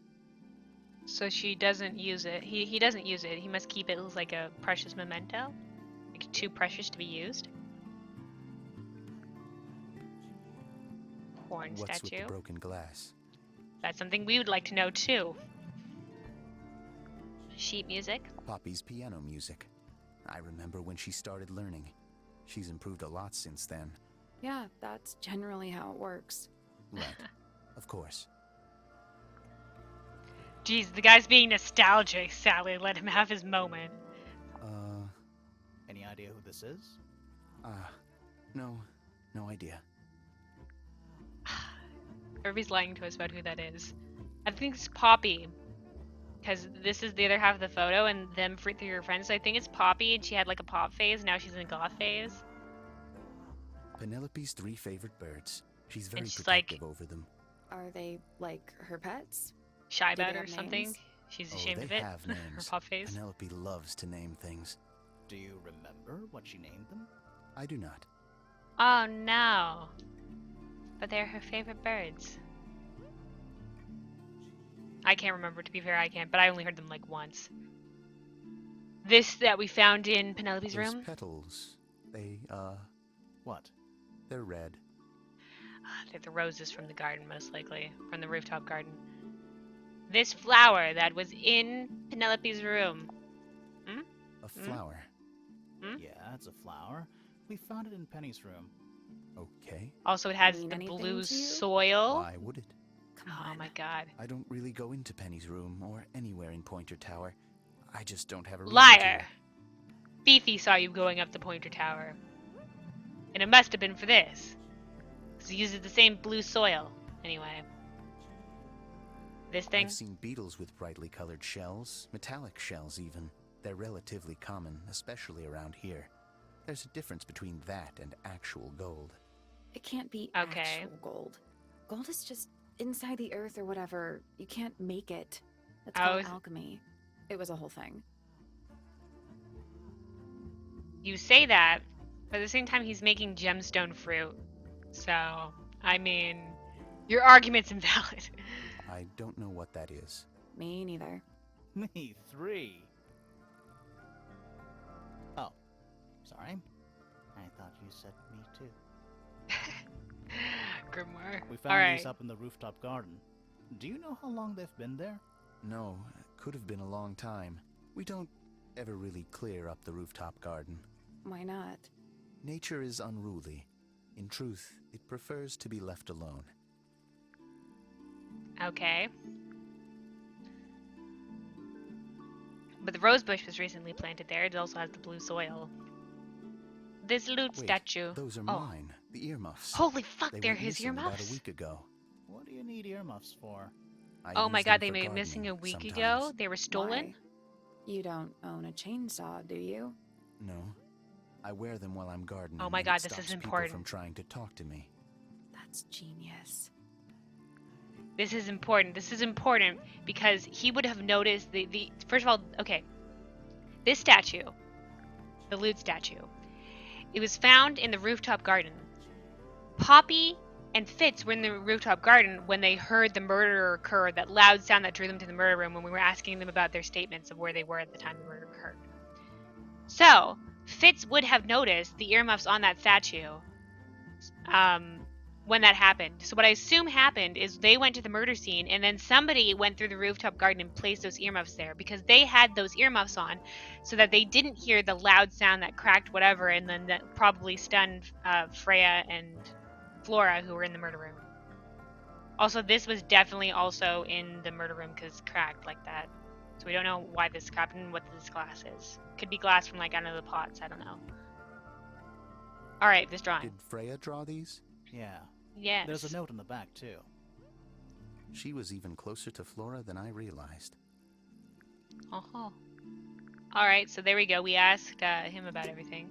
Speaker 1: So she doesn't use it. He doesn't use it. He must keep it as like a precious memento. Like too precious to be used. Horn
Speaker 7: What's with
Speaker 1: statue.
Speaker 7: the broken glass?
Speaker 1: That's something we would like to know too. Sheet music.
Speaker 7: Poppy's piano music. I remember when she started learning. She's improved a lot since then.
Speaker 2: Yeah, that's generally how it works.
Speaker 7: Right. Of course.
Speaker 1: Jeez, the guy's being nostalgic, Sally. Let him have his moment.
Speaker 3: Any idea who this is?
Speaker 7: No idea.
Speaker 1: Everybody's lying to us about who that is. I think it's Poppy. Because this is the other half of the photo, and them through your friends. So I think it's Poppy, and she had like a pop phase, now she's in a goth phase.
Speaker 7: Penelope's 3 favorite birds. She's very
Speaker 1: And she's
Speaker 7: protective over them.
Speaker 2: Are they, like, her pets?
Speaker 1: Shy
Speaker 2: Do they
Speaker 1: about it or
Speaker 2: have
Speaker 1: something.
Speaker 2: names?
Speaker 1: She's
Speaker 7: Oh,
Speaker 1: ashamed
Speaker 7: they
Speaker 1: of it.
Speaker 7: have
Speaker 1: Her
Speaker 7: names.
Speaker 1: pop phase.
Speaker 7: Penelope loves to name things.
Speaker 3: Do you remember what she named them?
Speaker 7: I do not.
Speaker 1: Oh no. But they're her favorite birds. I can't remember, to be fair, I can't, but I only heard them like once. This that we found in Penelope's
Speaker 7: Those
Speaker 1: room?
Speaker 7: petals, they,
Speaker 3: What?
Speaker 7: they're red.
Speaker 1: They're the roses from the garden, most likely. From the rooftop garden. This flower that was in Penelope's room.
Speaker 7: A flower.
Speaker 3: Yeah, it's a flower. We found it in Penny's room.
Speaker 7: Okay.
Speaker 1: Also, it has
Speaker 2: Mean
Speaker 1: the
Speaker 2: anything
Speaker 1: blue
Speaker 2: to you?
Speaker 1: soil.
Speaker 7: Why would it?
Speaker 2: Come
Speaker 1: Oh
Speaker 2: on.
Speaker 1: my god.
Speaker 7: I don't really go into Penny's room or anywhere in Pointer Tower. I just don't have a reason
Speaker 1: Liar!
Speaker 7: to.
Speaker 1: Fifi saw you going up the Pointer Tower. And it must have been for this. Because it uses the same blue soil. Anyway. This thing?
Speaker 7: I've seen beetles with brightly colored shells, metallic shells even. They're relatively common, especially around here. There's a difference between that and actual gold.
Speaker 2: It can't be
Speaker 1: Okay.
Speaker 2: actual gold. Gold is just inside the earth or whatever. You can't make it. That's
Speaker 1: Oh,
Speaker 2: called
Speaker 1: is-
Speaker 2: alchemy. It was a whole thing.
Speaker 1: You say that, but at the same time he's making gemstone fruit. So, I mean, your argument's invalid.
Speaker 7: I don't know what that is.
Speaker 2: Me neither.
Speaker 3: Me 3. Oh, sorry. I thought you said me too.
Speaker 1: Grimoire.
Speaker 3: We found
Speaker 1: Alright.
Speaker 3: these up in the rooftop garden. Do you know how long they've been there?
Speaker 7: No, it could have been a long time. We don't ever really clear up the rooftop garden.
Speaker 2: Why not?
Speaker 7: Nature is unruly. In truth, it prefers to be left alone.
Speaker 1: Okay. But the rose bush was recently planted there. It also has the blue soil. This loot
Speaker 7: Wait,
Speaker 1: statue.
Speaker 7: those are
Speaker 1: Oh.
Speaker 7: mine. The earmuffs.
Speaker 1: Holy fuck,
Speaker 7: They
Speaker 1: they're
Speaker 7: went
Speaker 1: his
Speaker 7: missing about
Speaker 1: earmuffs.
Speaker 7: a week ago.
Speaker 3: What do you need earmuffs for?
Speaker 7: I
Speaker 1: Oh my
Speaker 7: use
Speaker 1: god,
Speaker 7: them
Speaker 1: they
Speaker 7: for
Speaker 1: went missing a
Speaker 7: gardening
Speaker 1: week ago?
Speaker 7: sometimes.
Speaker 1: They were stolen?
Speaker 2: Why? You don't own a chainsaw, do you?
Speaker 7: No. I wear them while I'm gardening.
Speaker 1: Oh my
Speaker 7: and
Speaker 1: god,
Speaker 7: it
Speaker 1: this
Speaker 7: stops
Speaker 1: is
Speaker 7: people
Speaker 1: important.
Speaker 7: from trying to talk to me.
Speaker 2: That's genius.
Speaker 1: This is important. This is important because he would have noticed the first of all, okay. This statue, the loot statue, it was found in the rooftop garden. Poppy and Fitz were in the rooftop garden when they heard the murder occur, that loud sound that drew them to the murder room when we were asking them about their statements of where they were at the time the murder occurred. So, Fitz would have noticed the earmuffs on that statue when that happened. So what I assume happened is they went to the murder scene and then somebody went through the rooftop garden and placed those earmuffs there because they had those earmuffs on so that they didn't hear the loud sound that cracked whatever and then that probably stunned Freya and Flora who were in the murder room. Also, this was definitely also in the murder room because cracked like that. So we don't know why this happened and what this glass is. Could be glass from like under the pots, I don't know. Alright, this drawing.
Speaker 7: Did Freya draw these?
Speaker 3: Yeah.
Speaker 1: Yes.
Speaker 3: There's a note on the back, too.
Speaker 7: She was even closer to Flora than I realized.
Speaker 1: Uh-huh. Alright, so there we go. We asked him about everything.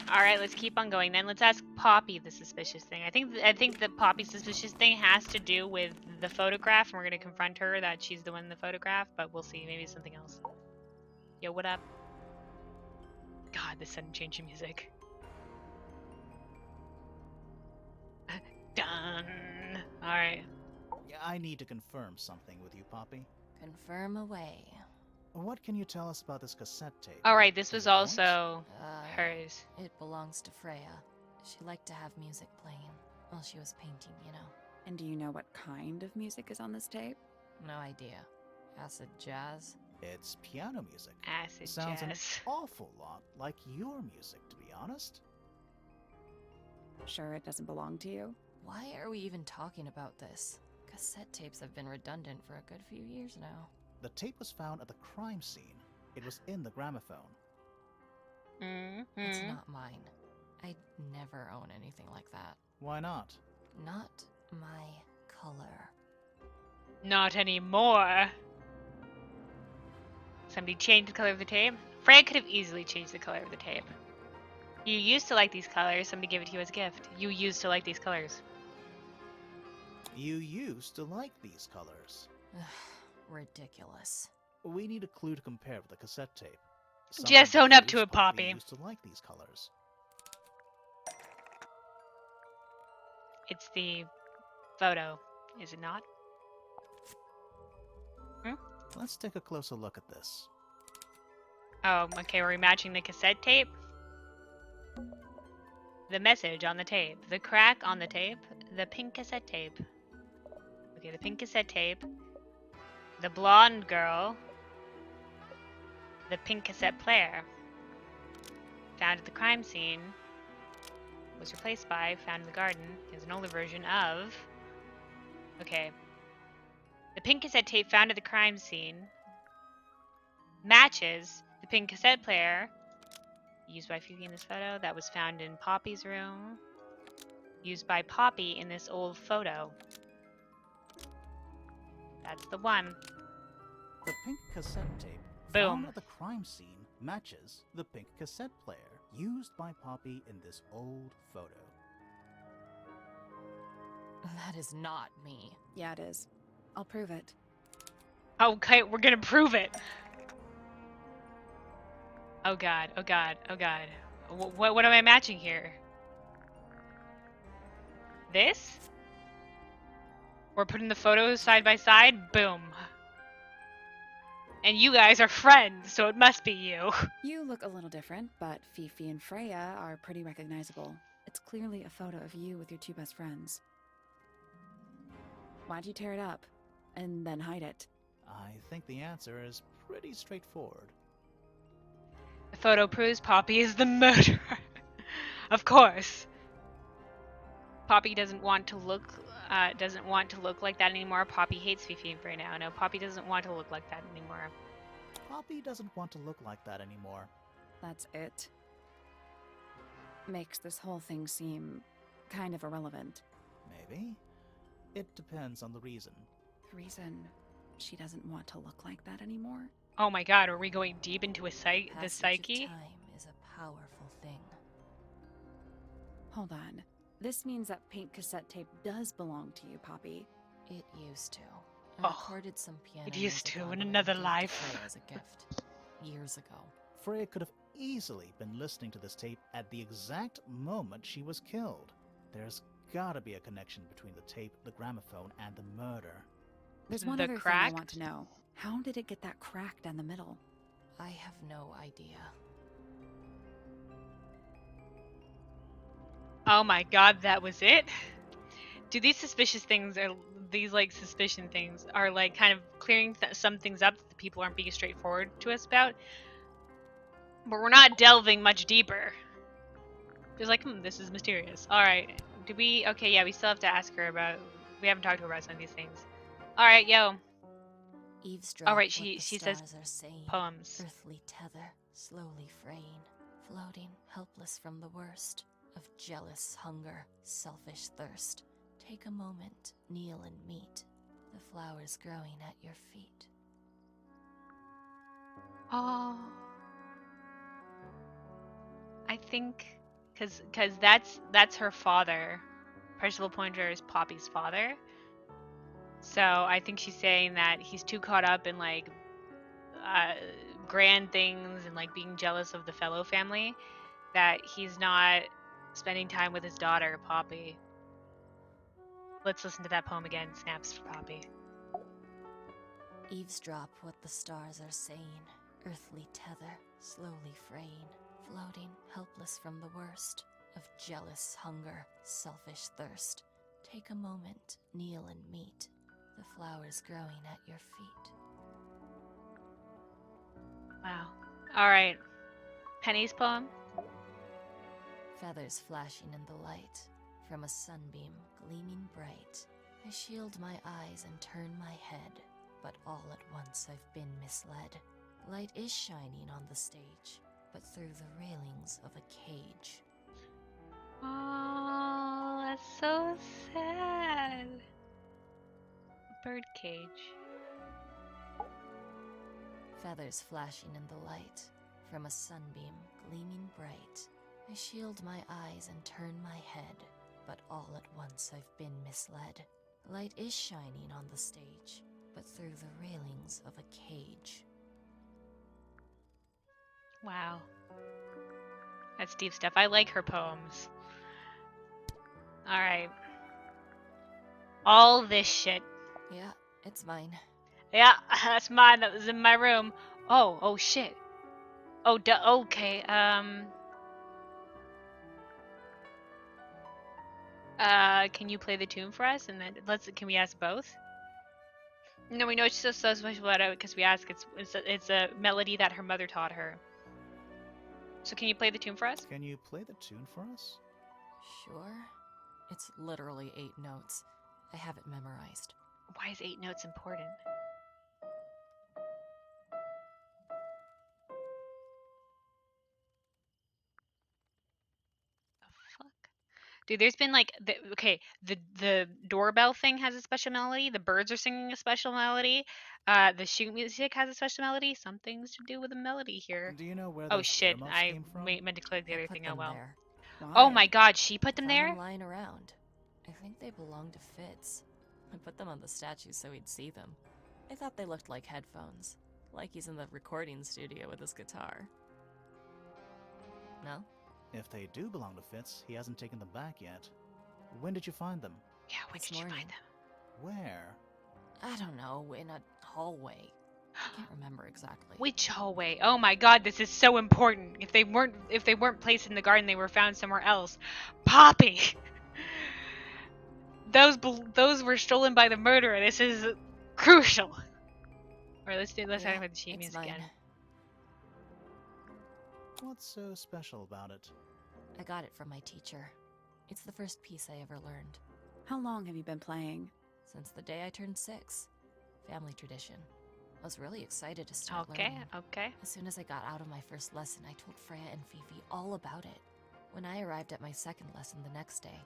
Speaker 1: Alright, let's keep on going then. Let's ask Poppy the suspicious thing. I think the Poppy suspicious thing has to do with the photograph, and we're gonna confront her that she's the one in the photograph, but we'll see. Maybe it's something else. Yo, what up? God, this sudden change in music. Done. Alright.
Speaker 3: Yeah, I need to confirm something with you, Poppy.
Speaker 8: Confirm away.
Speaker 3: What can you tell us about this cassette tape?
Speaker 1: Alright, this was
Speaker 3: Is it yours?
Speaker 1: also
Speaker 8: Uh,
Speaker 1: hers.
Speaker 8: It belongs to Freya. She liked to have music playing while she was painting, you know.
Speaker 2: And do you know what kind of music is on this tape?
Speaker 8: No idea. Acid jazz?
Speaker 3: It's piano music.
Speaker 1: Acid
Speaker 3: Sounds an
Speaker 1: jazz.
Speaker 3: awful lot like your music, to be honest.
Speaker 2: Sure it doesn't belong to you?
Speaker 8: Why are we even talking about this? Cassette tapes have been redundant for a good few years now.
Speaker 3: The tape was found at the crime scene. It was in the gramophone.
Speaker 8: It's
Speaker 1: Mm-hmm.
Speaker 8: not mine. I'd never own anything like that.
Speaker 3: Why not?
Speaker 8: Not my color.
Speaker 1: Not anymore. Somebody changed the color of the tape? Freya could have easily changed the color of the tape. You used to like these colors. Somebody gave it to you as a gift. You used to like these colors.
Speaker 3: You used to like these colors.
Speaker 8: Ridiculous.
Speaker 3: We need a clue to compare with the cassette tape.
Speaker 1: Just
Speaker 3: Someone
Speaker 1: own up to
Speaker 3: believes
Speaker 1: it, Poppy.
Speaker 3: used to like these colors.
Speaker 1: It's the photo, is it not?
Speaker 3: Let's take a closer look at this.
Speaker 1: Oh, okay, we're matching the cassette tape. The message on the tape. The crack on the tape. The pink cassette tape. Okay, the pink cassette tape. The blonde girl. The pink cassette player. Found at the crime scene. Was replaced by, found in the garden. Is an older version of... Okay. The pink cassette tape found at the crime scene matches the pink cassette player used by Fifi in this photo that was found in Poppy's room. Used by Poppy in this old photo. That's the one.
Speaker 3: The pink cassette tape
Speaker 1: Boom.
Speaker 3: found at the crime scene matches the pink cassette player used by Poppy in this old photo.
Speaker 8: That is not me.
Speaker 2: Yeah, it is. I'll prove it.
Speaker 1: Okay, we're gonna prove it. Oh god, oh god, oh god. What am I matching here? This? We're putting the photos side by side? Boom. And you guys are friends, so it must be you.
Speaker 2: You look a little different, but Fifi and Freya are pretty recognizable. It's clearly a photo of you with your two best friends. Why'd you tear it up? And then hide it?
Speaker 3: I think the answer is pretty straightforward.
Speaker 1: The photo proves Poppy is the murderer. Of course. Poppy doesn't want to look like that anymore. Poppy hates Fifi and Frey now. No, Poppy doesn't want to look like that anymore.
Speaker 3: Poppy doesn't want to look like that anymore.
Speaker 2: That's it. Makes this whole thing seem kind of irrelevant.
Speaker 3: Maybe. It depends on the reason.
Speaker 2: The reason she doesn't want to look like that anymore?
Speaker 1: Oh my god, are we going deep into the
Speaker 8: Passage
Speaker 1: psyche?
Speaker 8: of time is a powerful thing.
Speaker 2: Hold on. This means that pink cassette tape does belong to you, Poppy.
Speaker 8: It used to. I
Speaker 1: Oh,
Speaker 8: recorded some piano
Speaker 1: it used
Speaker 8: music
Speaker 1: to
Speaker 8: on
Speaker 1: in
Speaker 8: it and
Speaker 1: another
Speaker 8: gave it to
Speaker 1: life.
Speaker 8: Freya as a gift years ago.
Speaker 3: Freya could have easily been listening to this tape at the exact moment she was killed. There's gotta be a connection between the tape, the gramophone, and the murder.
Speaker 2: There's one
Speaker 1: The
Speaker 2: other thing
Speaker 1: crack?
Speaker 2: I want to know. How did it get that crack down the middle?
Speaker 8: I have no idea.
Speaker 1: Oh my god, that was it? Do these suspicious things are suspicion things are like kind of clearing some things up that the people aren't being straightforward to us about? But we're not delving much deeper. Just like, this is mysterious. Alright. Okay, yeah, we still have to ask her about, we haven't talked to her about some of these things. Alright, yo.
Speaker 8: Eavesdrop.
Speaker 1: All right,
Speaker 8: what
Speaker 1: she
Speaker 8: the
Speaker 1: says
Speaker 8: stars are saying.
Speaker 1: Poems.
Speaker 8: Earthly tether, slowly fraying, floating, helpless from the worst of jealous hunger, selfish thirst. Take a moment, kneel and meet the flowers growing at your feet.
Speaker 1: Oh. I think, cause that's her father. Percival Pointer is Poppy's father. So I think she's saying that he's too caught up in like grand things and like being jealous of the fellow family that he's not spending time with his daughter, Poppy. Let's listen to that poem again. Snaps for Poppy.
Speaker 8: Eavesdrop what the stars are saying. Earthly tether, slowly fraying, floating, helpless from the worst of jealous hunger, selfish thirst. Take a moment, kneel and meet the flowers growing at your feet.
Speaker 1: Wow. All right. Penny's poem.
Speaker 8: Feathers flashing in the light from a sunbeam gleaming bright. I shield my eyes and turn my head, but all at once I've been misled. Light is shining on the stage, but through the railings of a cage.
Speaker 1: Oh, that's so sad. Birdcage.
Speaker 8: Feathers flashing in the light from a sunbeam gleaming bright. I shield my eyes and turn my head, but all at once I've been misled. Light is shining on the stage, but through the railings of a cage.
Speaker 1: Wow. That's deep stuff. I like her poems. Alright. All this shit.
Speaker 8: Yeah, it's mine.
Speaker 1: Yeah, that's mine. That was in my room. Oh shit. Oh, okay. Can you play the tune for us? And then can we ask both? No, we know it's just so special about it because we ask. It's a melody that her mother taught her. So can you play the tune for us?
Speaker 3: Can you play the tune for us?
Speaker 8: Sure. It's literally 8 notes. I have it memorized.
Speaker 1: Why is 8 notes important? Fuck. Dude, there's been like the doorbell thing has a special melody. The birds are singing a special melody. The shoot music has a special melody. Something's to do with a melody here.
Speaker 3: Do you know where
Speaker 1: Oh
Speaker 3: those
Speaker 1: shit!
Speaker 3: earmuffs
Speaker 1: I
Speaker 3: came from?
Speaker 1: meant to click the
Speaker 8: I
Speaker 1: other
Speaker 8: put
Speaker 1: thing.
Speaker 8: them
Speaker 1: Oh well.
Speaker 8: there.
Speaker 2: Why?
Speaker 1: Oh my god, she put them
Speaker 8: Found
Speaker 1: there?
Speaker 8: them lying around. I think they belong to Fitz. I put them on the statue so he'd see them. I thought they looked like headphones, like he's in the recording studio with his guitar. No?
Speaker 3: If they do belong to Fitz, he hasn't taken them back yet. When did you find them?
Speaker 1: Yeah, when
Speaker 8: This
Speaker 1: did you find
Speaker 8: morning.
Speaker 1: them?
Speaker 3: Where?
Speaker 8: I don't know, in a hallway. I can't remember exactly.
Speaker 1: Which hallway? Oh my god, this is so important. If they weren't placed in the garden, they were found somewhere else. Poppy. Those were stolen by the murderer. This is crucial. Alright, let's talk
Speaker 8: Yeah,
Speaker 1: about the sheet
Speaker 8: it's
Speaker 1: music
Speaker 8: mine.
Speaker 1: again.
Speaker 3: What's so special about it?
Speaker 8: I got it from my teacher. It's the first piece I ever learned.
Speaker 2: How long have you been playing?
Speaker 8: Since the day I turned 6. Family tradition. I was really excited to start
Speaker 1: Okay,
Speaker 8: learning.
Speaker 1: okay.
Speaker 8: As soon as I got out of my first lesson, I told Freya and Fifi all about it. When I arrived at my second lesson the next day,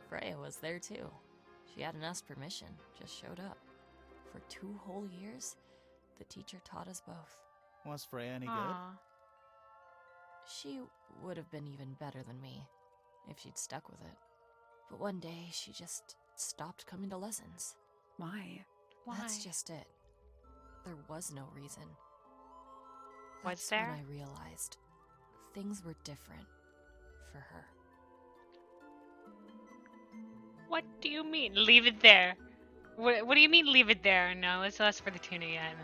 Speaker 8: Freya was there too. She hadn't asked permission, just showed up. For 2 whole years, the teacher taught us both.
Speaker 3: Was Freya any good?
Speaker 1: Aw.
Speaker 8: She would have been even better than me, if she'd stuck with it. But one day, she just stopped coming to lessons.
Speaker 2: Why?
Speaker 1: Why?
Speaker 8: That's just it. There was no reason.
Speaker 1: Was
Speaker 8: That's
Speaker 1: there?
Speaker 8: when I realized things were different for her.
Speaker 1: What do you mean? Leave it there. What do you mean leave it there? No, let's ask for the tune again.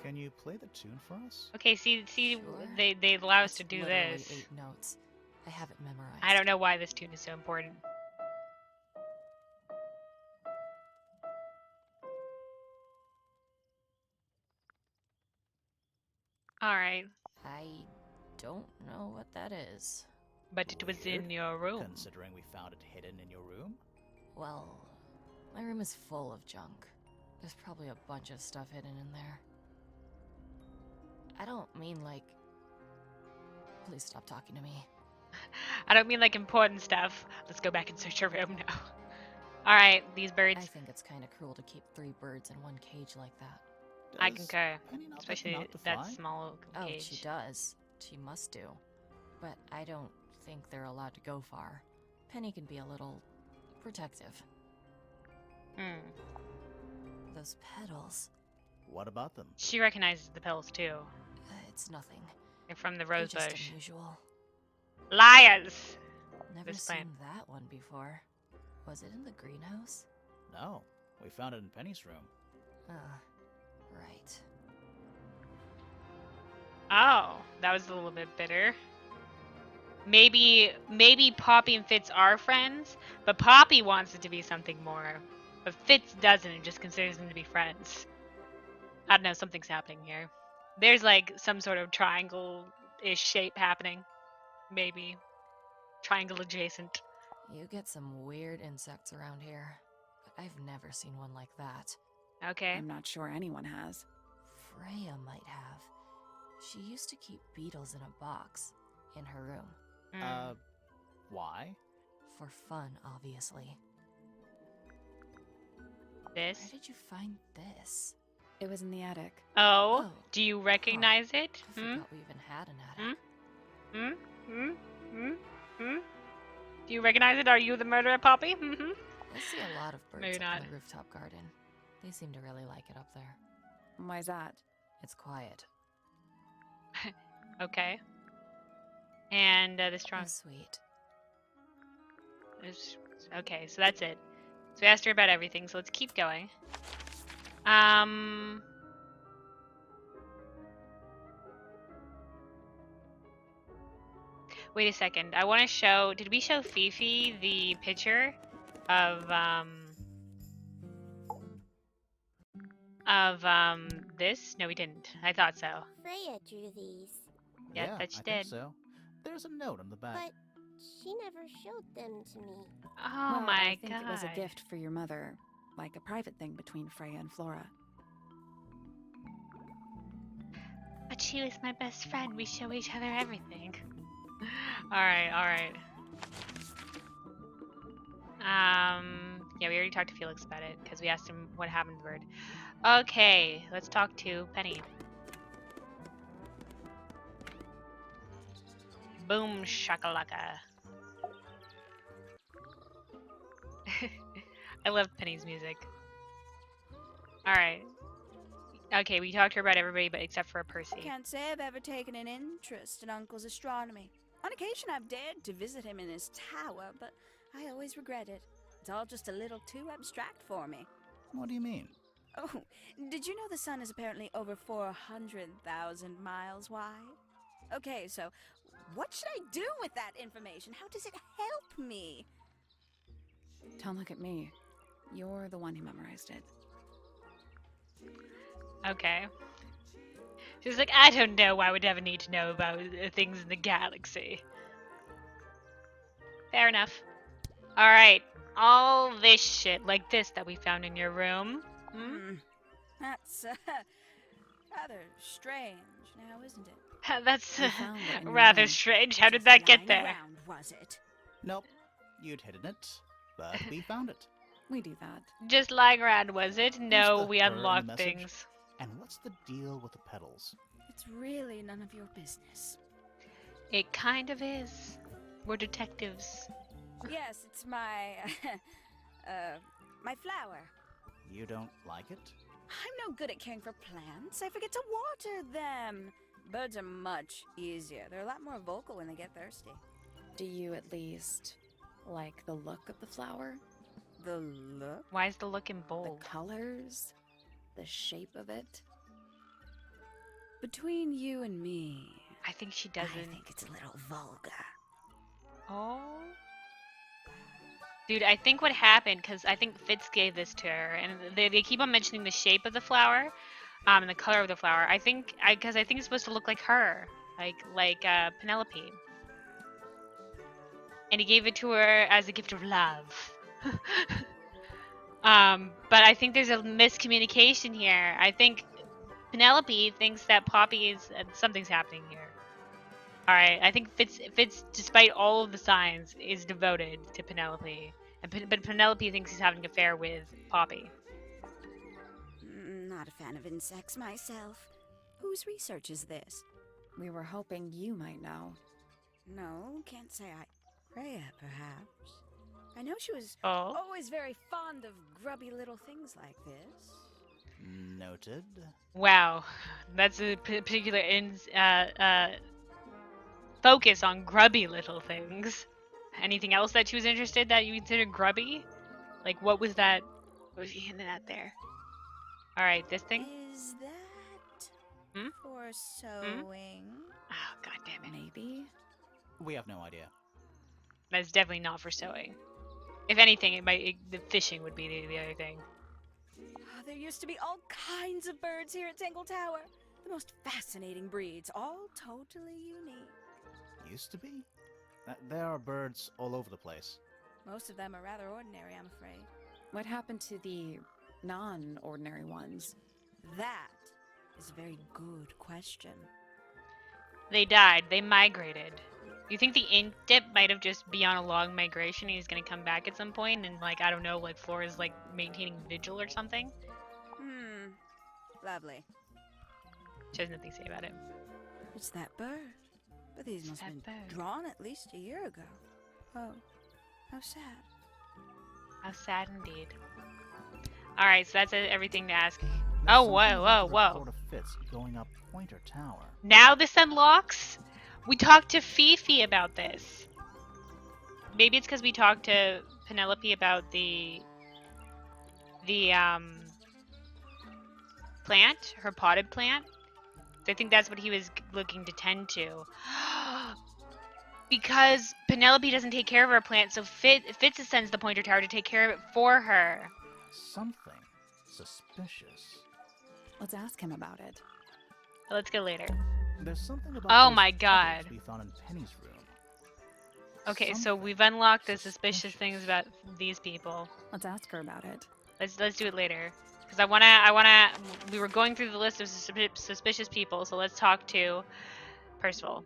Speaker 3: Can you play the tune for us?
Speaker 1: Okay, see,
Speaker 8: Sure.
Speaker 1: they allow us
Speaker 8: It's
Speaker 1: to do
Speaker 8: literally
Speaker 1: this.
Speaker 8: 8 notes. I have it memorized.
Speaker 1: I don't know why this tune is so important. Alright,
Speaker 8: I don't know what that is.
Speaker 1: but it was in
Speaker 3: Weird,
Speaker 1: your room.
Speaker 3: Considering we found it hidden in your room?
Speaker 8: Well, my room is full of junk. There's probably a bunch of stuff hidden in there. I don't mean like... Please stop talking to me.
Speaker 1: I don't mean like important stuff. Let's go back and search your room now. Alright, these
Speaker 8: I
Speaker 1: birds.
Speaker 8: think it's kind of cruel to keep 3 birds in one cage like that.
Speaker 1: I
Speaker 3: Does
Speaker 1: concur.
Speaker 3: Penny not let them
Speaker 1: Especially
Speaker 3: out to
Speaker 1: that
Speaker 3: fly?
Speaker 1: small
Speaker 8: Oh,
Speaker 1: cage.
Speaker 8: she does. She must do. But I don't think they're allowed to go far. Penny can be a little protective.
Speaker 1: Hmm.
Speaker 8: Those petals,
Speaker 3: What about them?
Speaker 1: She recognizes the petals too.
Speaker 8: it's nothing.
Speaker 1: They're from the
Speaker 8: They're
Speaker 1: rose
Speaker 8: just
Speaker 1: bush.
Speaker 8: unusual.
Speaker 1: Liars!
Speaker 8: Never
Speaker 1: This
Speaker 8: seen
Speaker 1: plant.
Speaker 8: that one before. Was it in the greenhouse?
Speaker 3: No, we found it in Penny's room.
Speaker 8: Right.
Speaker 1: Oh, that was a little bit bitter. Maybe Poppy and Fitz are friends, but Poppy wants it to be something more. But Fitz doesn't and just considers them to be friends. I don't know, something's happening here. There's like some sort of triangle-ish shape happening. Maybe. Triangle adjacent.
Speaker 8: You get some weird insects around here, but I've never seen one like that.
Speaker 1: Okay.
Speaker 2: I'm not sure anyone has.
Speaker 8: Freya might have. She used to keep beetles in a box in her room.
Speaker 1: Mm.
Speaker 3: Why?
Speaker 8: For fun, obviously.
Speaker 1: This?
Speaker 8: Where did you find this?
Speaker 2: It was in the attic.
Speaker 1: Oh,
Speaker 8: Oh.
Speaker 1: do you recognize it?
Speaker 8: I forgot we even had an attic.
Speaker 1: Do you recognize it? Are you the murderer, Poppy? Mm-hmm.
Speaker 8: I see a lot of birds
Speaker 1: Maybe
Speaker 8: up
Speaker 1: not.
Speaker 8: in the rooftop garden. They seem to really like it up there.
Speaker 2: Why's that?
Speaker 8: It's quiet.
Speaker 1: Okay. And this trunk.
Speaker 8: And sweet.
Speaker 1: Okay, so that's it. So we asked her about everything, so let's keep going. Wait a second. I want to show. Did we show Fifi the picture of this? No, we didn't. I thought so.
Speaker 5: Freya drew these,
Speaker 1: Yeah,
Speaker 3: Yeah,
Speaker 1: that she
Speaker 3: I think
Speaker 1: did.
Speaker 3: so. There's a note on the back.
Speaker 5: but she never showed them to me.
Speaker 1: Oh
Speaker 2: well,
Speaker 1: my
Speaker 2: I think
Speaker 1: god.
Speaker 2: it was a gift for your mother, like a private thing between Freya and Flora.
Speaker 1: But she was my best friend. We show each other everything. Alright, alright. Yeah, we already talked to Felix about it because we asked him what happened to the bird. Okay, let's talk to Penny. Boom shakalaka. I love Penny's music. Alright. Okay, we talked to her about everybody but except for Percy.
Speaker 6: Can't say I've ever taken an interest in Uncle's astronomy. On occasion, I've dared to visit him in his tower, but I always regret it. It's all just a little too abstract for me.
Speaker 3: What do you mean?
Speaker 6: Oh, did you know the sun is apparently over 400,000 miles wide? Okay, so what should I do with that information? How does it help me?
Speaker 2: Don't look at me. You're the one who memorized it.
Speaker 1: Okay. She's like, I don't know why would ever need to know about things in the galaxy. Fair enough. Alright. All this shit, like this that we found in your room.
Speaker 6: That's rather strange now, isn't it?
Speaker 1: That's
Speaker 2: We found it in your
Speaker 1: rather
Speaker 2: room.
Speaker 1: strange. How did
Speaker 6: Just
Speaker 1: that get
Speaker 6: lying
Speaker 1: there?
Speaker 6: around, was it?
Speaker 3: Nope. You'd hidden it, but we found it.
Speaker 2: We do that.
Speaker 1: Just lying around, was it? No,
Speaker 3: the
Speaker 1: we
Speaker 3: her in the
Speaker 1: unlocked
Speaker 3: message?
Speaker 1: things.
Speaker 3: And what's the deal with the petals?
Speaker 6: It's really none of your business.
Speaker 1: It kind of is. We're detectives.
Speaker 6: Yes, it's my my flower.
Speaker 3: You don't like it?
Speaker 6: I'm no good at caring for plants. I forget to water them. Birds are much easier. They're a lot more vocal when they get thirsty.
Speaker 2: Do you at least like the look of the flower?
Speaker 6: The look?
Speaker 1: Why is the looking
Speaker 2: The
Speaker 1: bold?
Speaker 2: colors? The shape of it?
Speaker 6: Between you and me,
Speaker 1: I think she
Speaker 6: I
Speaker 1: doesn't.
Speaker 6: think it's a little vulgar.
Speaker 1: Oh. Dude, I think what happened, because I think Fitz gave this to her, and they keep on mentioning the shape of the flower, and the color of the flower. I think, because I think it's supposed to look like her, like Penelope. And he gave it to her as a gift of love. But I think there's a miscommunication here. I think Penelope thinks that Poppy is, something's happening here. Alright, I think Fitz, despite all of the signs, is devoted to Penelope. But Penelope thinks he's having an affair with Poppy.
Speaker 6: Not a fan of insects myself. Whose research is this?
Speaker 2: We were hoping you might know.
Speaker 6: No, can't say I. Freya, perhaps. I know she was
Speaker 1: Oh?
Speaker 6: always very fond of grubby little things like this.
Speaker 3: Noted.
Speaker 1: Wow. That's a particular focus on grubby little things. Anything else that she was interested that you consider grubby? Like, what was that? What was she hinting at there? Alright, this thing?
Speaker 6: Is that
Speaker 1: Hmm?
Speaker 6: for sewing?
Speaker 1: Oh, god damn it.
Speaker 2: Maybe?
Speaker 3: We have no idea.
Speaker 1: That's definitely not for sewing. If anything, the fishing would be the other thing.
Speaker 6: Oh, there used to be all kinds of birds here at Tangle Tower. The most fascinating breeds, all totally unique.
Speaker 3: Used to be? There are birds all over the place.
Speaker 6: Most of them are rather ordinary, I'm afraid.
Speaker 2: What happened to the non-ordinary ones?
Speaker 6: That is a very good question.
Speaker 1: They died. They migrated. You think the ink dip might have just been on a long migration and he's gonna come back at some point and, like, I don't know, like Flora's like maintaining vigil or something?
Speaker 6: Lovely.
Speaker 1: She has nothing to say about it.
Speaker 6: It's that bird. But these must have been drawn at least a year ago. Oh, how sad.
Speaker 1: How sad indeed. Alright, so that's everything to ask.
Speaker 3: There's
Speaker 1: Oh,
Speaker 3: something
Speaker 1: whoa,
Speaker 3: about
Speaker 1: whoa,
Speaker 3: the
Speaker 1: whoa.
Speaker 3: report of Fitz going up Pointer Tower.
Speaker 1: Now this unlocks? We talked to Fifi about this. Maybe it's because we talked to Penelope about the plant, her potted plant. I think that's what he was looking to tend to. Because Penelope doesn't take care of her plant, so Fitz sends the pointer tower to take care of it for her.
Speaker 3: Something suspicious.
Speaker 2: Let's ask him about it.
Speaker 1: Let's go later.
Speaker 3: There's something about
Speaker 1: Oh
Speaker 3: those
Speaker 1: my
Speaker 3: evidence
Speaker 1: god.
Speaker 3: we found in Penny's room.
Speaker 1: Okay, so
Speaker 3: Something
Speaker 1: we've unlocked the suspicious things about these people.
Speaker 2: Let's ask her about it.
Speaker 1: Let's do it later. Because we were going through the list of suspicious people, so let's talk to Percival.